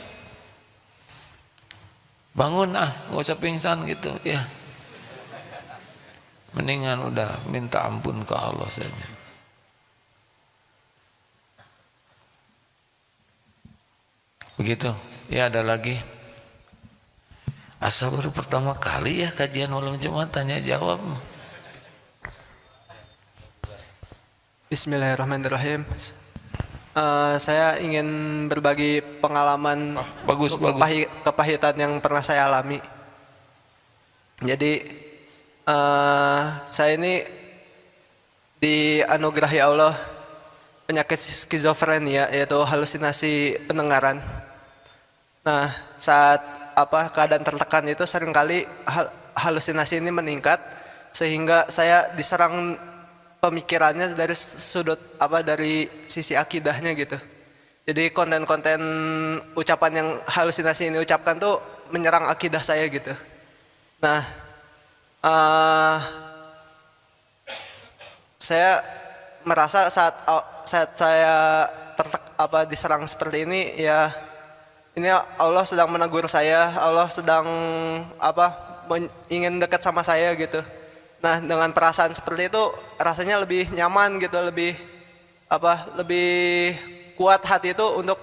Bangun nggak usah pingsan gitu ya. Mendingan udah minta ampun ke Allah saja. Begitu. Ya ada lagi. Asal baru pertama kali ya kajian malam Jumat tanya jawab. Bismillahirrahmanirrahim. Saya ingin berbagi pengalaman kepahitan yang pernah saya alami. Jadi saya ini dianugerahi Allah penyakit skizofrenia, yaitu halusinasi pendengaran. Nah, saat keadaan tertekan itu seringkali halusinasi ini meningkat sehingga saya diserang pemikirannya dari sudut dari sisi akidahnya gitu. Jadi konten-konten ucapan yang halusinasi ini ucapkan tuh menyerang akidah saya gitu. Nah, saya merasa saat saya diserang seperti ini ya, ini Allah sedang menegur saya, Allah sedang ingin dekat sama saya gitu. Nah dengan perasaan seperti itu rasanya lebih nyaman gitu, lebih kuat hati itu untuk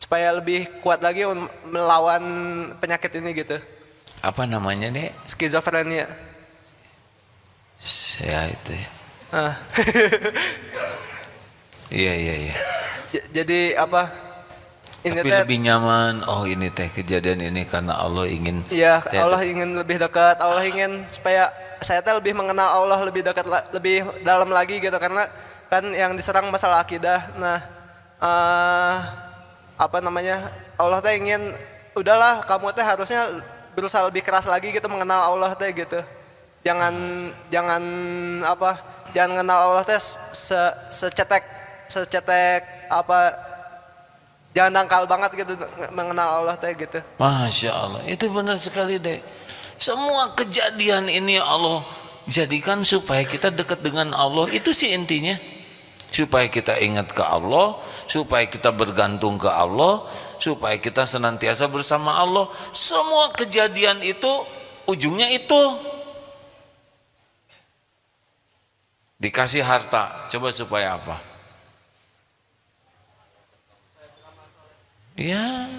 supaya lebih kuat lagi melawan penyakit ini gitu. Apa namanya dek? Skizofrenia. Saya itu ya. Iya. Jadi ini tapi lebih nyaman. Oh ini teh kejadian ini karena Allah ingin. Iya, Allah ingin lebih dekat. Allah ingin supaya saya lebih mengenal Allah lebih dekat, lebih dalam lagi gitu, karena kan yang diserang masalah akidah. Nah, Allah teh ingin udahlah kamu teh harusnya berusaha lebih keras lagi gitu mengenal Allah teh gitu. Jangan kenal Allah teh secetek jangan dangkal banget gitu mengenal Allah teh gitu. Masya Allah, itu benar sekali deh. Semua kejadian ini Allah jadikan supaya kita dekat dengan Allah. Itu sih intinya. Supaya kita ingat ke Allah, supaya kita bergantung ke Allah, supaya kita senantiasa bersama Allah. Semua kejadian itu ujungnya itu. Dikasih harta, coba supaya apa? Ya,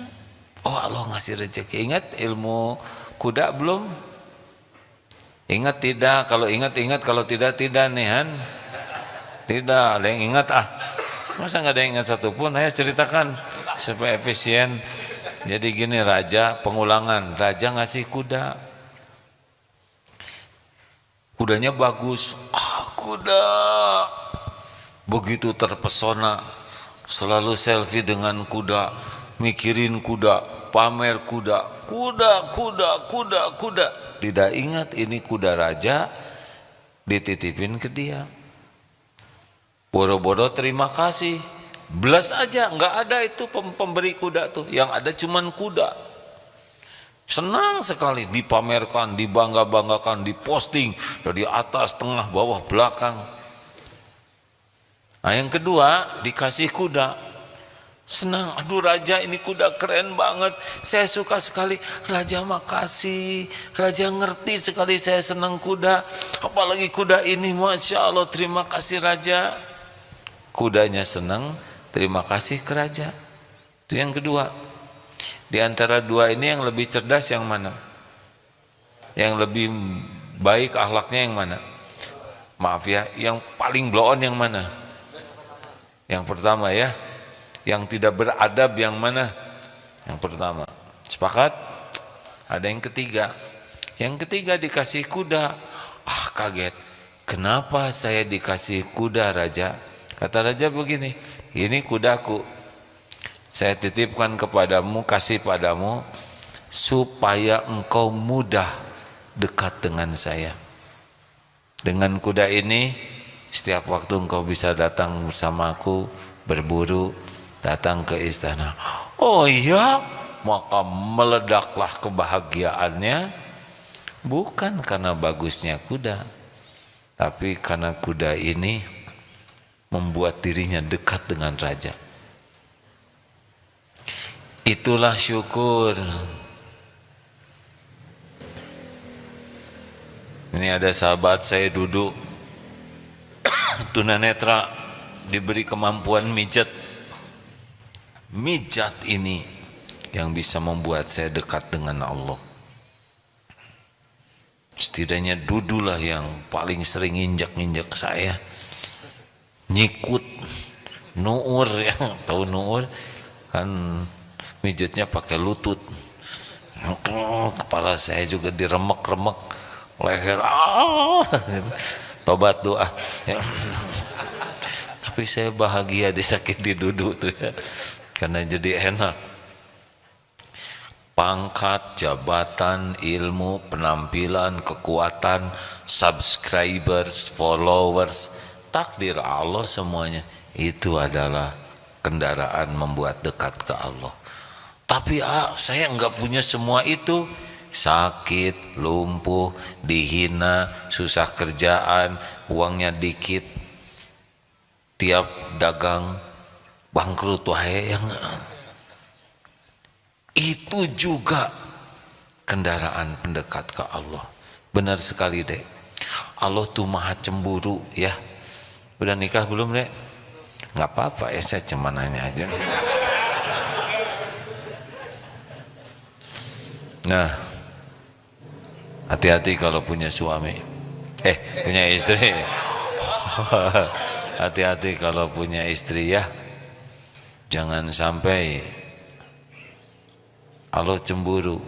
Allah ngasih rezeki. Ingat ilmu kuda belum? Ingat tidak? Kalau ingat, kalau tidak nih Han. Tidak, ada yang ingat Masa nggak ada yang ingat satupun? Ayo ceritakan supaya efisien. Jadi gini, pengulangan. Raja ngasih kuda. Kudanya bagus, kuda. Begitu terpesona, selalu selfie dengan kuda, mikirin kuda, pamer kuda, kuda. Tidak ingat ini kuda raja dititipin ke dia. Boro-boro terima kasih, belas aja, nggak ada itu pemberi kuda tuh, yang ada cuman kuda. Senang sekali dipamerkan, dibangga-banggakan, diposting dari atas, tengah, bawah, belakang. Nah, yang kedua dikasih kuda, senang, aduh raja ini kuda keren banget, saya suka sekali. Raja makasih, raja ngerti sekali saya senang kuda, apalagi kuda ini, masya Allah, terima kasih raja. Kudanya senang, terima kasih ke raja. Itu yang kedua. Di antara dua ini yang lebih cerdas yang mana? Yang lebih baik akhlaknya yang mana? Maaf ya, yang paling blow on yang mana? Yang pertama ya. Yang tidak beradab yang mana? Yang pertama. Sepakat? Ada yang ketiga. Yang ketiga dikasih kuda. Ah, kaget. Kenapa saya dikasih kuda raja? Kata raja begini, ini kudaku, saya titipkan kepadamu, kasih padamu, supaya engkau mudah dekat dengan saya. Dengan kuda ini, setiap waktu engkau bisa datang bersamaku, berburu, datang ke istana. Oh iya, maka meledaklah kebahagiaannya, bukan karena bagusnya kuda, tapi karena kuda ini membuat dirinya dekat dengan raja. Itulah syukur. Ini ada sahabat saya duduk tunanetra, diberi kemampuan mijat. Mijat ini yang bisa membuat saya dekat dengan Allah. Setidaknya dudulah yang paling sering injak-injak saya, nyikut, nuur ya, tahu nuur kan, mijitnya pakai lutut. Kepala saya juga diremek-remek, leher tobat doa ya. Tapi saya bahagia disakiti duduk tuh ya, karena jadi enak. Pangkat, jabatan, ilmu, penampilan, kekuatan, subscribers, followers, takdir Allah semuanya itu adalah kendaraan membuat dekat ke Allah. Tapi saya enggak punya semua itu, sakit, lumpuh, dihina, susah kerjaan, uangnya dikit, tiap dagang bangkrut, wahai yang itu juga kendaraan pendekat ke Allah. Benar sekali dek, Allah tuh maha cemburu ya. Udah nikah belum dek? Nggak apa-apa ya, saya cuma nanya aja. Nah, hati-hati kalau punya suami, punya istri. Hati-hati kalau punya istri ya, jangan sampai Allah cemburu.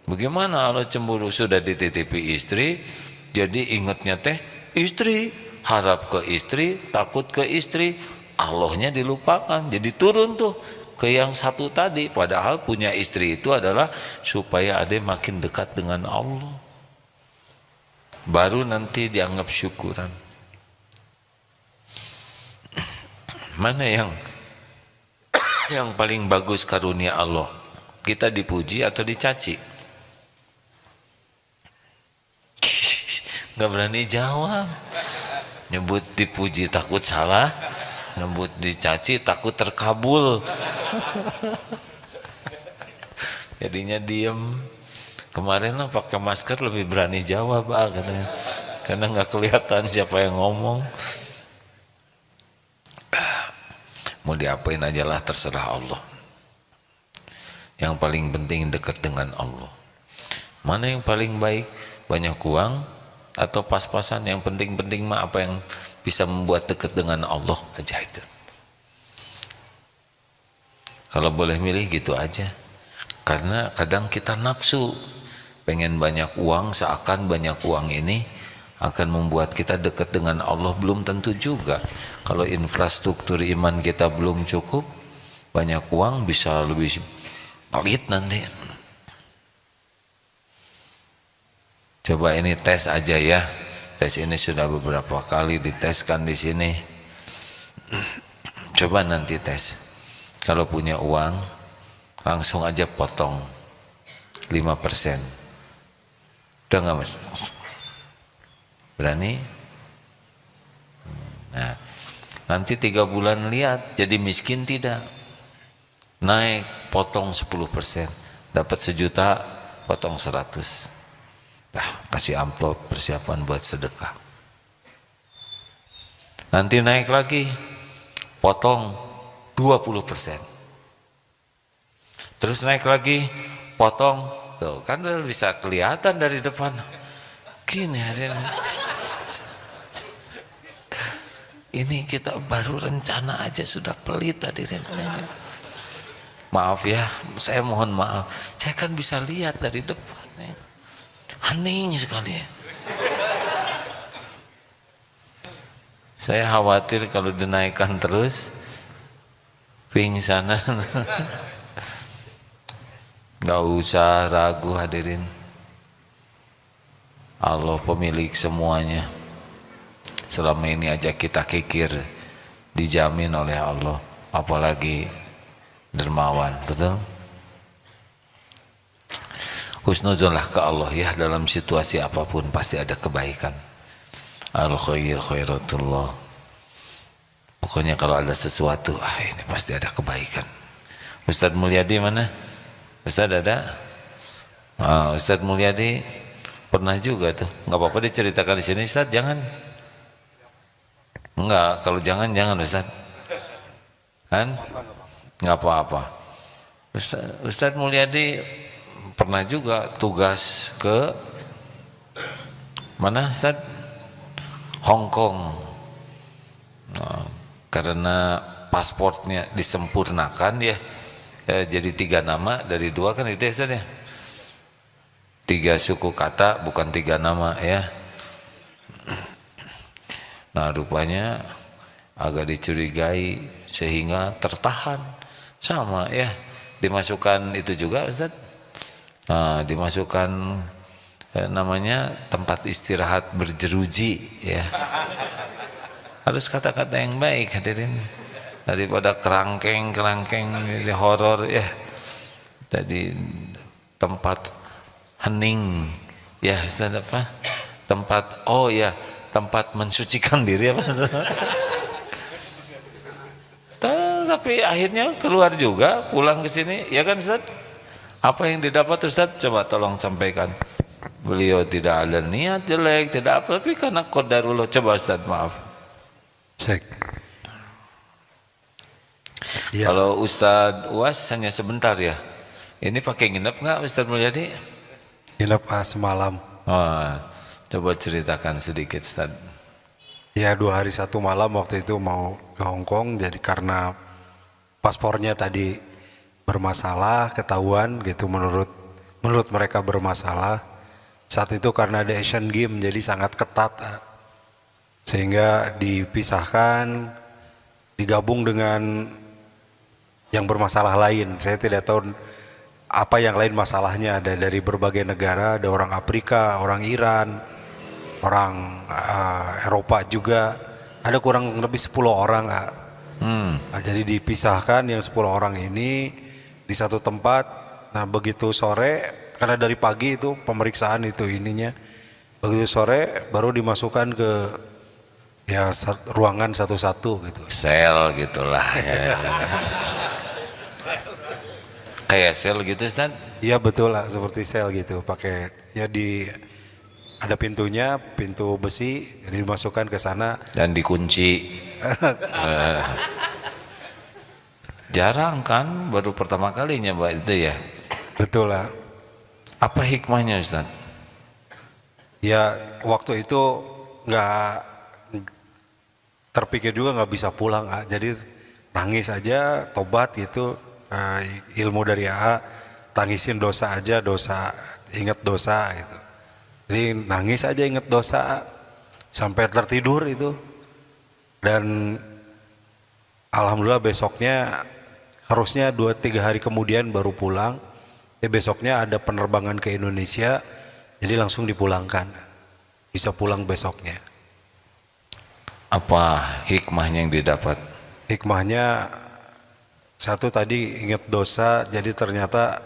Bagaimana Allah cemburu? Sudah dititipi istri, jadi ingatnya teh istri, harap ke istri, takut ke istri, Allahnya dilupakan. Jadi turun tuh ke yang satu tadi. Padahal punya istri itu adalah supaya ada makin dekat dengan Allah, baru nanti dianggap syukuran. Mana yang paling bagus karunia Allah? Kita dipuji atau dicaci? Gak berani jawab. Nyebut dipuji takut salah, nyebut dicaci takut terkabul. Jadinya diem. Kemarin lah pakai masker lebih berani jawab katanya, karena nggak kelihatan siapa yang ngomong. Mau diapain aja lah, terserah Allah. Yang paling penting dekat dengan Allah. Mana yang paling baik? Banyak uang atau pas-pasan? Yang penting-penting mah apa yang bisa membuat dekat dengan Allah aja itu. Kalau boleh milih gitu aja. Karena kadang kita nafsu pengen banyak uang, seakan banyak uang ini akan membuat kita dekat dengan Allah, belum tentu juga. Kalau infrastruktur iman kita belum cukup, banyak uang bisa lebih pelit nanti. Coba ini tes aja ya. Tes ini sudah beberapa kali diteskan di sini. Coba nanti tes. Kalau punya uang, langsung aja potong 5%. Udah nggak mas? Berani? Nah, nanti 3 bulan lihat jadi miskin tidak? Naik, potong 10%, dapat 1 juta, potong 100. Nah, kasih amplop persiapan buat sedekah. Nanti naik lagi, potong 20%. Terus naik lagi, potong, tuh kan udah bisa kelihatan dari depan. Gini hari ini. Ini kita baru rencana aja sudah pelit tadi. Maaf ya, saya mohon maaf. Saya kan bisa lihat dari depan. Hening sekali. Saya khawatir kalau dinaikkan terus, pingsan. Gak usah ragu hadirin. Allah pemilik semuanya. Selama ini aja kita kikir, dijamin oleh Allah, apalagi dermawan, betul? Husnuzonlah ke Allah ya, dalam situasi apapun pasti ada kebaikan. Al-khair khairatullah. Pokoknya kalau ada sesuatu, ini pasti ada kebaikan. Ustadz Mulyadi mana? Ustadz ada? Ustadz Mulyadi pernah juga tuh, nggak apa-apa diceritakan di sini. Ustadz jangan. Enggak, kalau jangan Ustadz. Kan? Nggak apa-apa. Ustadz Mulyadi pernah juga tugas ke mana Ustadz? Hong Kong. Nah, karena pasportnya disempurnakan ya, jadi 3 nama dari 2 kan itu ya Ustadz ya. 3 suku kata bukan 3 nama ya. Nah rupanya agak dicurigai sehingga tertahan sama ya, dimasukkan itu juga Ustaz. Nah, dimasukkan namanya tempat istirahat berjeruji ya. Harus kata-kata yang baik hadirin, daripada kerangkeng di horor ya. Tadi tempat hening ya Ustaz apa? Tempat tempat mensucikan diri apa? Tapi akhirnya keluar juga, pulang ke sini, ya kan Ustaz? Apa yang didapat Ustaz? Coba tolong sampaikan. Beliau tidak ada niat jelek, tidak apa, tapi karena qadarullah. Coba Ustaz, maaf. Cek. Ya. Kalau Ustaz UAS hanya sebentar ya. Ini pakai nginep nggak Ustaz Mulyadi? Nginep semalam. Oh, coba ceritakan sedikit Ustaz. Ya 2 hari 1 malam waktu itu mau ke Hong Kong, jadi karena paspornya tadi bermasalah, ketahuan gitu, menurut mereka bermasalah. Saat itu karena ada Asian Games jadi sangat ketat, sehingga dipisahkan, digabung dengan yang bermasalah lain. Saya tidak tahu apa yang lain masalahnya, ada dari berbagai negara, ada orang Afrika, orang Iran, orang Eropa juga, ada kurang lebih 10 orang. Nah, jadi dipisahkan yang 10 orang ini di satu tempat. Nah begitu sore, karena dari pagi itu pemeriksaan itu ininya, begitu sore baru dimasukkan ke ya ruangan satu-satu gitu. Sel gitulah ya. Kayak sel gitu Ustaz? Iya betul lah, seperti sel gitu, pakai ya ada pintunya, pintu besi, jadi dimasukkan ke sana dan dikunci. Jarang kan, baru pertama kali nyoba itu ya. Betul lah. Apa hikmahnya Ustaz? Ya waktu itu nggak terpikir juga nggak bisa pulang, jadi nangis aja, tobat gitu. Ilmu dari AA, tangisin dosa aja, ingat dosa gitu. Jadi nangis aja, ingat dosa. sampai tertidur itu. Dan alhamdulillah besoknya harusnya 2-3 hari kemudian baru pulang. Besoknya ada penerbangan ke Indonesia, jadi langsung dipulangkan. Bisa pulang besoknya. Apa hikmahnya yang didapat? Hikmahnya satu tadi ingat dosa, jadi ternyata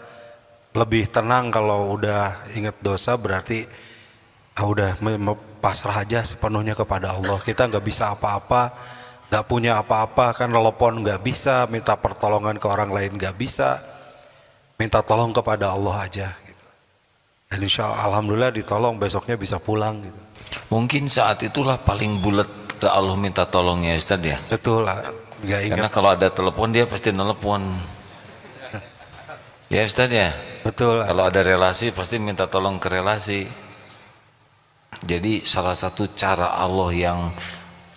lebih tenang kalau udah ingat dosa, berarti udah pasrah aja sepenuhnya kepada Allah. Kita nggak bisa apa-apa, nggak punya apa-apa, kan telepon nggak bisa, minta pertolongan ke orang lain nggak bisa, minta tolong kepada Allah aja gitu. Dan insya Allah alhamdulillah ditolong, besoknya bisa pulang gitu. Mungkin saat itulah paling bulat ke Allah minta tolongnya Ustaz ya. Betul lah, nggak ingat. Karena kalau ada telepon dia pasti nelpon. Ya Ustaz ya. Betul. Kalau ada relasi pasti minta tolong ke relasi. Jadi salah satu cara Allah yang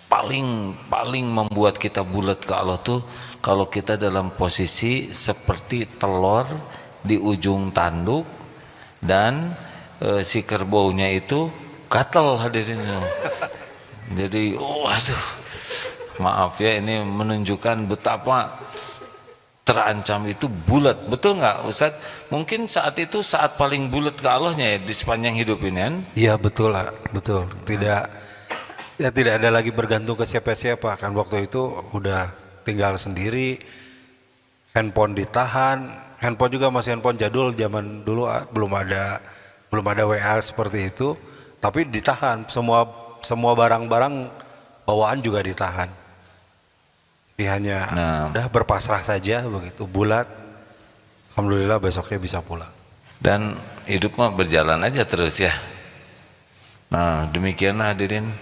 paling membuat kita bulat ke Allah tuh kalau kita dalam posisi seperti telur di ujung tanduk dan si kerbaunya itu gatel hadirin. Jadi waduh, maaf ya, ini menunjukkan betapa terancam itu bulat. Betul nggak Ustaz? Mungkin saat itu saat paling bulat ke Allahnya ya di sepanjang hidup ini kan? Iya betul lah, betul. Tidak ada lagi bergantung ke siapa-siapa kan. Waktu itu udah tinggal sendiri, handphone ditahan, handphone juga masih handphone jadul zaman dulu, belum ada WA seperti itu, tapi ditahan, semua barang-barang bawaan juga ditahan. Jadi hanya udah berpasrah saja begitu, bulat. Alhamdulillah besoknya bisa pulang. Dan hidup mah berjalan aja terus ya. Nah demikianlah hadirin,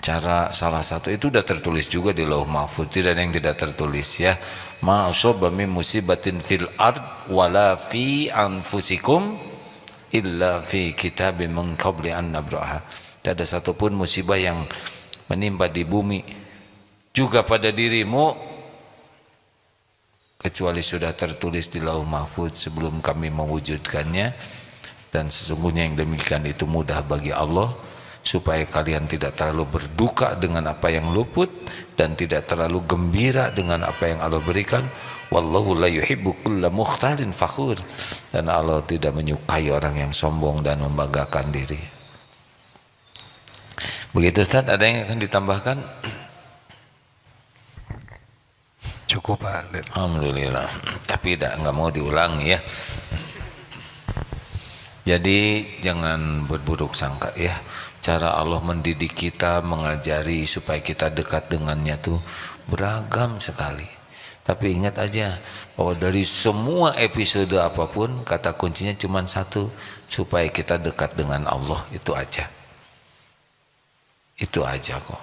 cara salah satu itu udah tertulis juga di Lauh Mahfuz, tidak ada yang tidak tertulis ya. Ma asaba min musibatin fil ard wala fi anfusikum illa fi kitabim min qabli an nabraha. Tidak ada satupun musibah yang menimpa di bumi juga pada dirimu kecuali sudah tertulis di Lauh Mahfuz sebelum kami mewujudkannya. Dan sesungguhnya yang demikian itu mudah bagi Allah, supaya kalian tidak terlalu berduka dengan apa yang luput dan tidak terlalu gembira dengan apa yang Allah berikan. Wallahu la yuhibbu kulla mukhtalin fakhur. Dan Allah tidak menyukai orang yang sombong dan membanggakan diri. Begitu Ustaz, ada yang akan ditambahkan? Cukup Pak. Alhamdulillah. Tapi nggak mau diulangi ya. Jadi jangan berburuk sangka ya. Cara Allah mendidik kita, mengajari supaya kita dekat dengannya tuh beragam sekali. Tapi ingat aja bahwa dari semua episode apapun, kata kuncinya cuma satu, supaya kita dekat dengan Allah. Itu aja. Itu aja kok.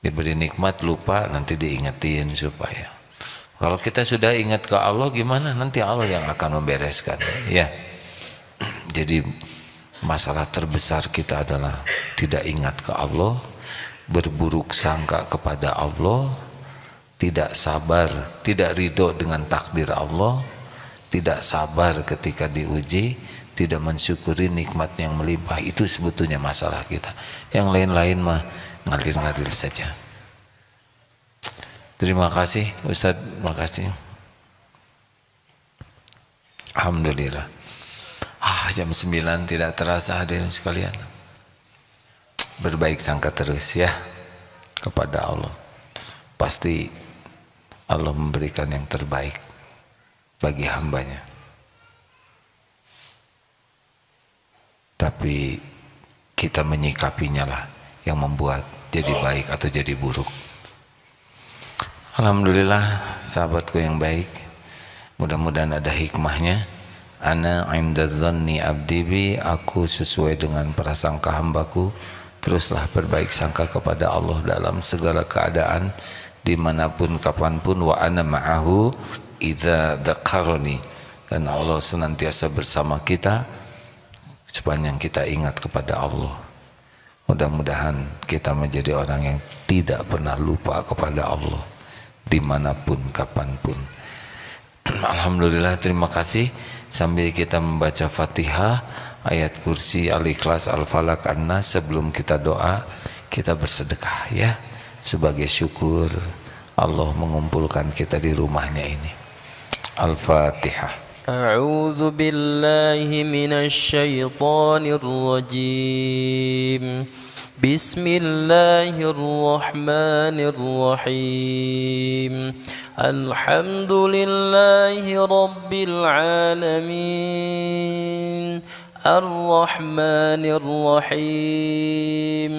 Diberi nikmat lupa, nanti diingetin supaya. Kalau kita sudah ingat ke Allah gimana? Nanti Allah yang akan membereskan ya. Jadi masalah terbesar kita adalah tidak ingat ke Allah, berburuk sangka kepada Allah, tidak sabar, tidak ridho dengan takdir Allah, tidak sabar ketika diuji, tidak mensyukuri nikmat yang melimpah. Itu sebetulnya masalah kita. Yang lain-lain mah ngalir-ngalir saja. Terima kasih Ustaz, makasih. Alhamdulillah. Jam 9 tidak terasa hadirin sekalian. Berbaik sangka terus ya kepada Allah. Pasti Allah memberikan yang terbaik bagi hambanya. Tapi kita menyikapinya lah yang membuat jadi baik atau jadi buruk. Alhamdulillah sahabatku yang baik, mudah-mudahan ada hikmahnya. Ana inda dhanni abdi bi, aku sesuai dengan prasangka hambaku. Teruslah berbaik sangka kepada Allah dalam segala keadaan, dimanapun kapanpun. Wa ana ma'ahu idza dzakarani, dan Allah senantiasa bersama kita sepanjang kita ingat kepada Allah. Mudah-mudahan kita menjadi orang yang tidak pernah lupa kepada Allah dimanapun kapanpun. Alhamdulillah, terima kasih. Sambil kita membaca Fatihah, ayat kursi, Al-Ikhlas, Al-Falaq, An-Nas, sebelum kita doa, kita bersedekah ya, sebagai syukur Allah mengumpulkan kita di rumahnya ini. Al-Fatihah. أعوذ بالله من الشيطان الرجيم بسم الله الرحمن الرحيم الحمد لله رب العالمين الرحمن الرحيم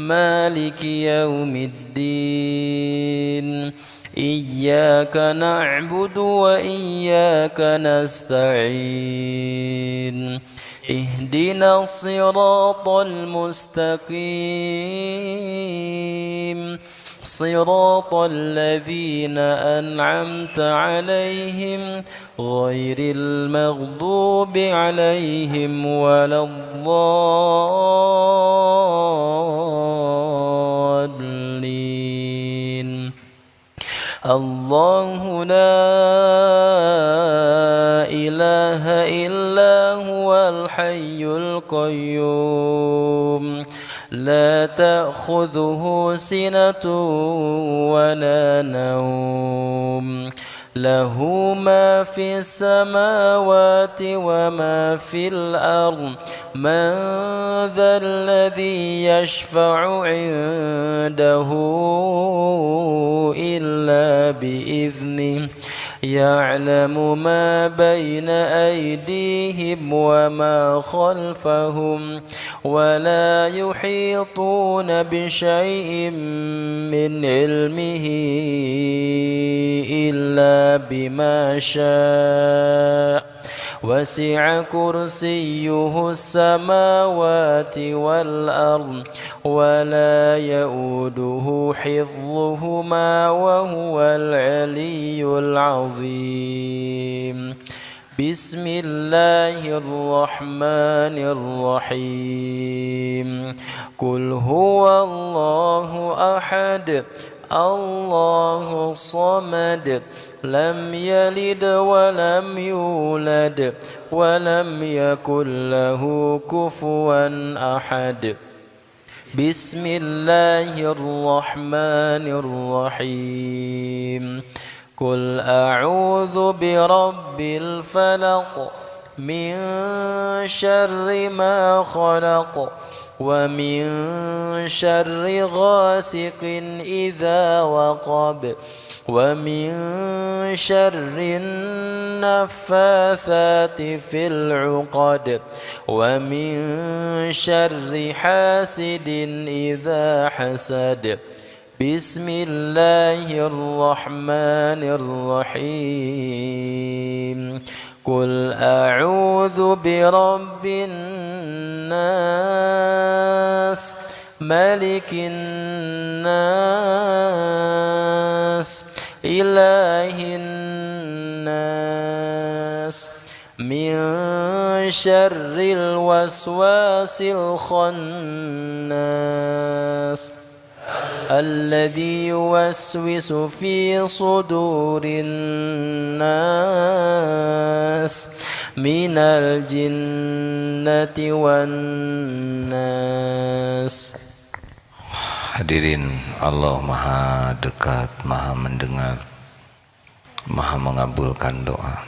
مالك يوم الدين إياك نعبد وإياك نستعين اهدنا الصراط المستقيم صراط الذين أنعمت عليهم غير المغضوب عليهم ولا الضالين الله لا إله إلا هو الحي القيوم لا تأخذه سنة ولا نوم له ما في السماوات وما في الأرض من ذا الذي يشفع عنده إلا بإذنه يعلم ما بين أيديهم وما خلفهم ولا يحيطون بشيء من علمه إلا بما شاء وسع كرسيه السماوات والأرض ولا يؤوده حفظهما وهو العلي العظيم بسم الله الرحمن الرحيم قل هو الله أحد الله الصمد لم يلد ولم يولد ولم يكن له كفوا أحد بسم الله الرحمن الرحيم قل أعوذ برب الفلق من شر ما خلق ومن شر غاسق إذا وقب ومن شر النفاثات في العقد ومن شر حاسد إذا حسد بسم الله الرحمن الرحيم قل أعوذ برب الناس ملك الناس إله الناس من شر الوسواس الخناس الذي يوسوس في صدور الناس من الجنة والناس. Hadirin, Allah maha dekat, maha mendengar, maha mengabulkan doa.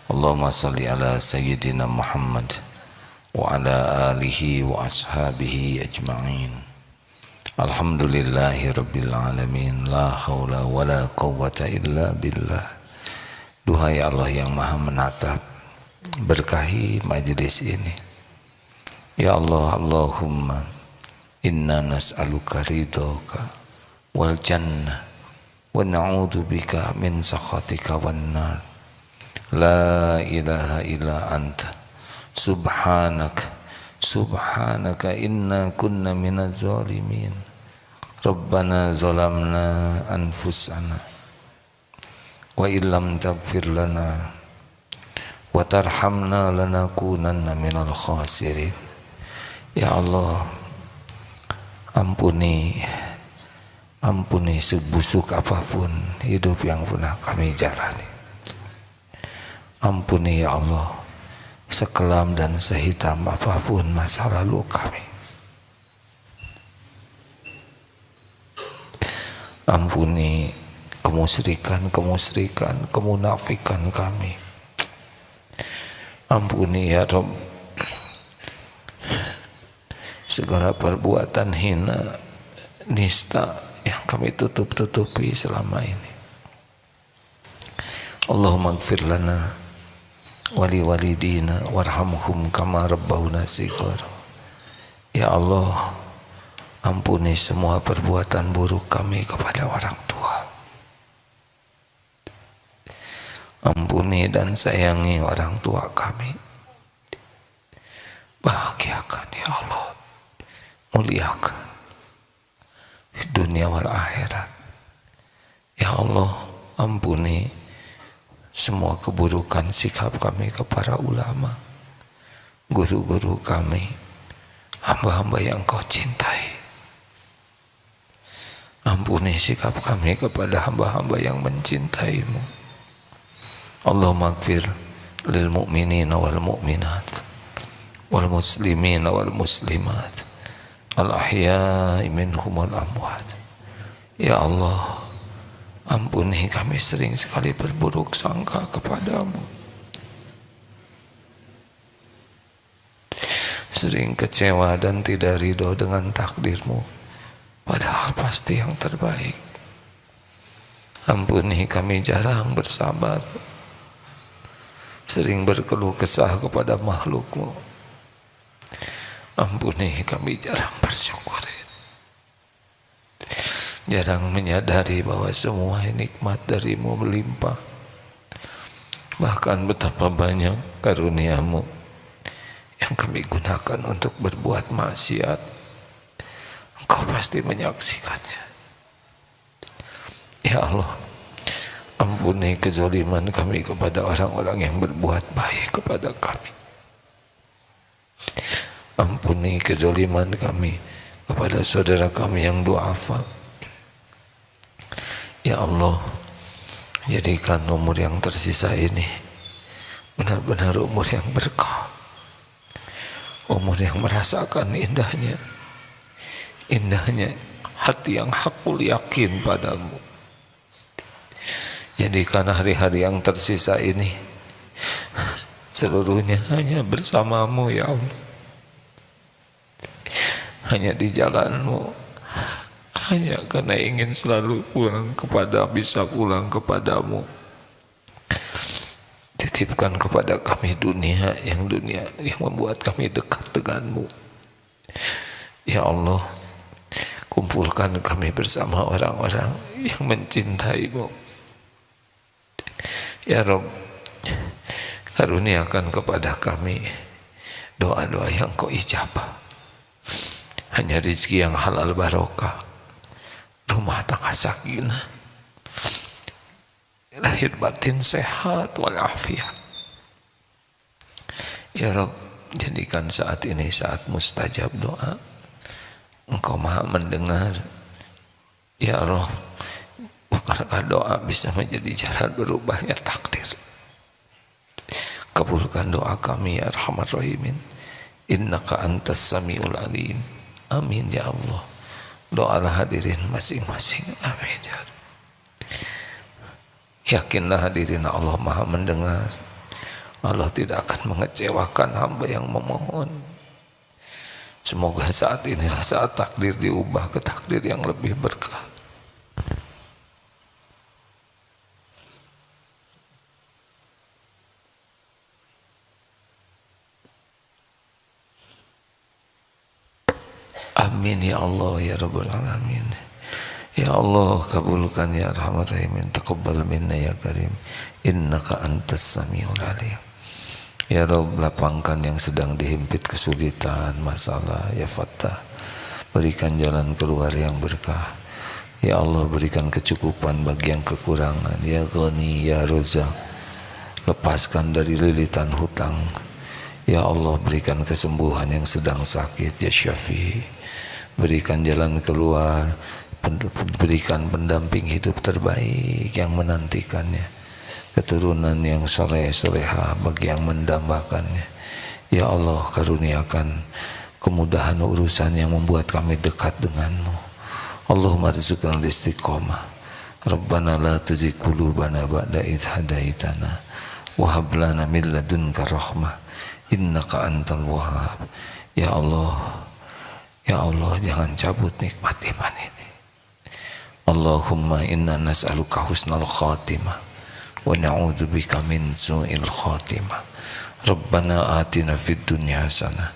Allahumma salli ala Sayyidina Muhammad wa ala alihi wa ashabihi ajma'in. Alhamdulillahi rabbil alamin. La hawla wa la quwwata illa billah. Duhai Allah yang maha menatap, berkahi majlis ini. Ya Allah, Allahumma inna nas'aluka ridhoka wal jannah wa na'udzu bika min sakhatika wan nar. La ilaha illa anta subhanaka subhanaka inna kunna minaz zalimin. Rabbana zalamna anfusana wa illam taghfir lana wa tarhamna lanakunanna minal khasirin. Ya Allah, ampuni sebusuk apapun hidup yang pernah kami jalani. Ampuni ya Allah sekelam dan sehitam apapun masa lalu kami. ampuni kemusyrikan, kemunafikan kami. Ampuni ya Rabb segala perbuatan hina, nista yang kami tutup-tutupi selama ini. Allahumma ighfir lana wali walidina warhamhum kama rabbawna shighara. Ya Allah, ampuni semua perbuatan buruk kami kepada orang tua. Ampuni dan sayangi orang tua kami. Bahagiakan ya Allah, muliakan di dunia wal akhirat. Ya Allah, ampuni semua keburukan sikap kami kepada ulama, guru-guru kami, hamba-hamba yang kau cintai. Ampuni sikap kami kepada hamba-hamba yang mencintaimu. Allahumma ighfir lil mu'minina wal mu'minat wal muslimina wal muslimat al ahya'i minhum wal amwat. Ya Allah, ampuni kami sering sekali berburuk sangka kepadamu, sering kecewa dan tidak ridho dengan takdirmu, padahal pasti yang terbaik. Ampuni kami jarang bersabar, sering berkeluh kesah kepada makhlukmu. Ampuni kami jarang bersyukur, jarang menyadari bahwa semua nikmat darimu melimpah. Bahkan betapa banyak karuniamu yang kami gunakan untuk berbuat maksiat, Engkau pasti menyaksikannya. Ya Allah, ampuni kezaliman kami kepada orang-orang yang berbuat baik kepada kami. Ampuni kezaliman kami kepada saudara kami yang du'afa. Ya Allah, jadikan umur yang tersisa ini benar-benar umur yang berkah, umur yang merasakan indahnya hati yang hakul yakin padamu. Jadikan hari-hari yang tersisa ini seluruhnya hanya bersamamu ya Allah, hanya di jalanmu, hanya karena ingin selalu bisa pulang kepadamu. Titipkan kepada kami dunia yang membuat kami dekat denganmu. Ya Allah, kumpulkan kami bersama orang-orang yang mencintaimu. Ya Rabb, karuniakan kepada kami doa-doa yang kau ijabah, hanya rezeki yang halal barokah, rumah tangga sakinah, lahir batin sehat walafiat. Ya Rabb, jadikan saat ini saat mustajab doa. Engkau maha mendengar. Ya Rabb, bukankah doa bisa menjadi jalan berubahnya takdir? Kabulkan doa kami ya Arhamar Rahimin. Innaka antas samiul alim. Amin ya Allah. Doalah hadirin masing-masing. Amin ya Allah. Yakinlah hadirin, Allah maha mendengar. Allah tidak akan mengecewakan hamba yang memohon. Semoga saat inilah saat takdir diubah ke takdir yang lebih berkah. Amin ya Allah ya Rabbal Alamin. Ya Allah, kabulkan ya Arhamar Rahimin. Taqabbal minna ya Karim. Innaka antas samiul alim. Ya Rabb, lapangkan yang sedang dihimpit kesulitan, masalah, ya Fattah. Berikan jalan keluar yang berkah. Ya Allah, berikan kecukupan bagi yang kekurangan. Ya Ghani, ya Razak, lepaskan dari lilitan hutang. Ya Allah, berikan kesembuhan yang sedang sakit. Ya Syafi, berikan jalan keluar, berikan pendamping hidup terbaik yang menantikannya, keturunan yang soleh soleha bagi yang mendambakannya. Ya Allah, karuniakan kemudahan urusan yang membuat kami dekat denganmu. Allahumma rizqnal istiqomah Rabbana la tuzigh qulubana ba'da idh hadaitana wa hab lana min ladunka rahmah innaka antal wahhab. Ya Allah, ya Allah, jangan cabut nikmat iman ini. Allahumma inna nas'aluka husnal khatimah wa na'udzubika min su'il khatimah. Rabbana atina fid dunya hasanah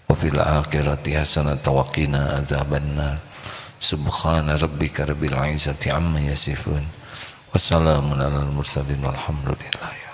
wa fil akhirati hasanah wa qina adzabannar. Subhana rabbika rabbil izzati amma yasifun wa salamun alal mursalin walhamdulillah.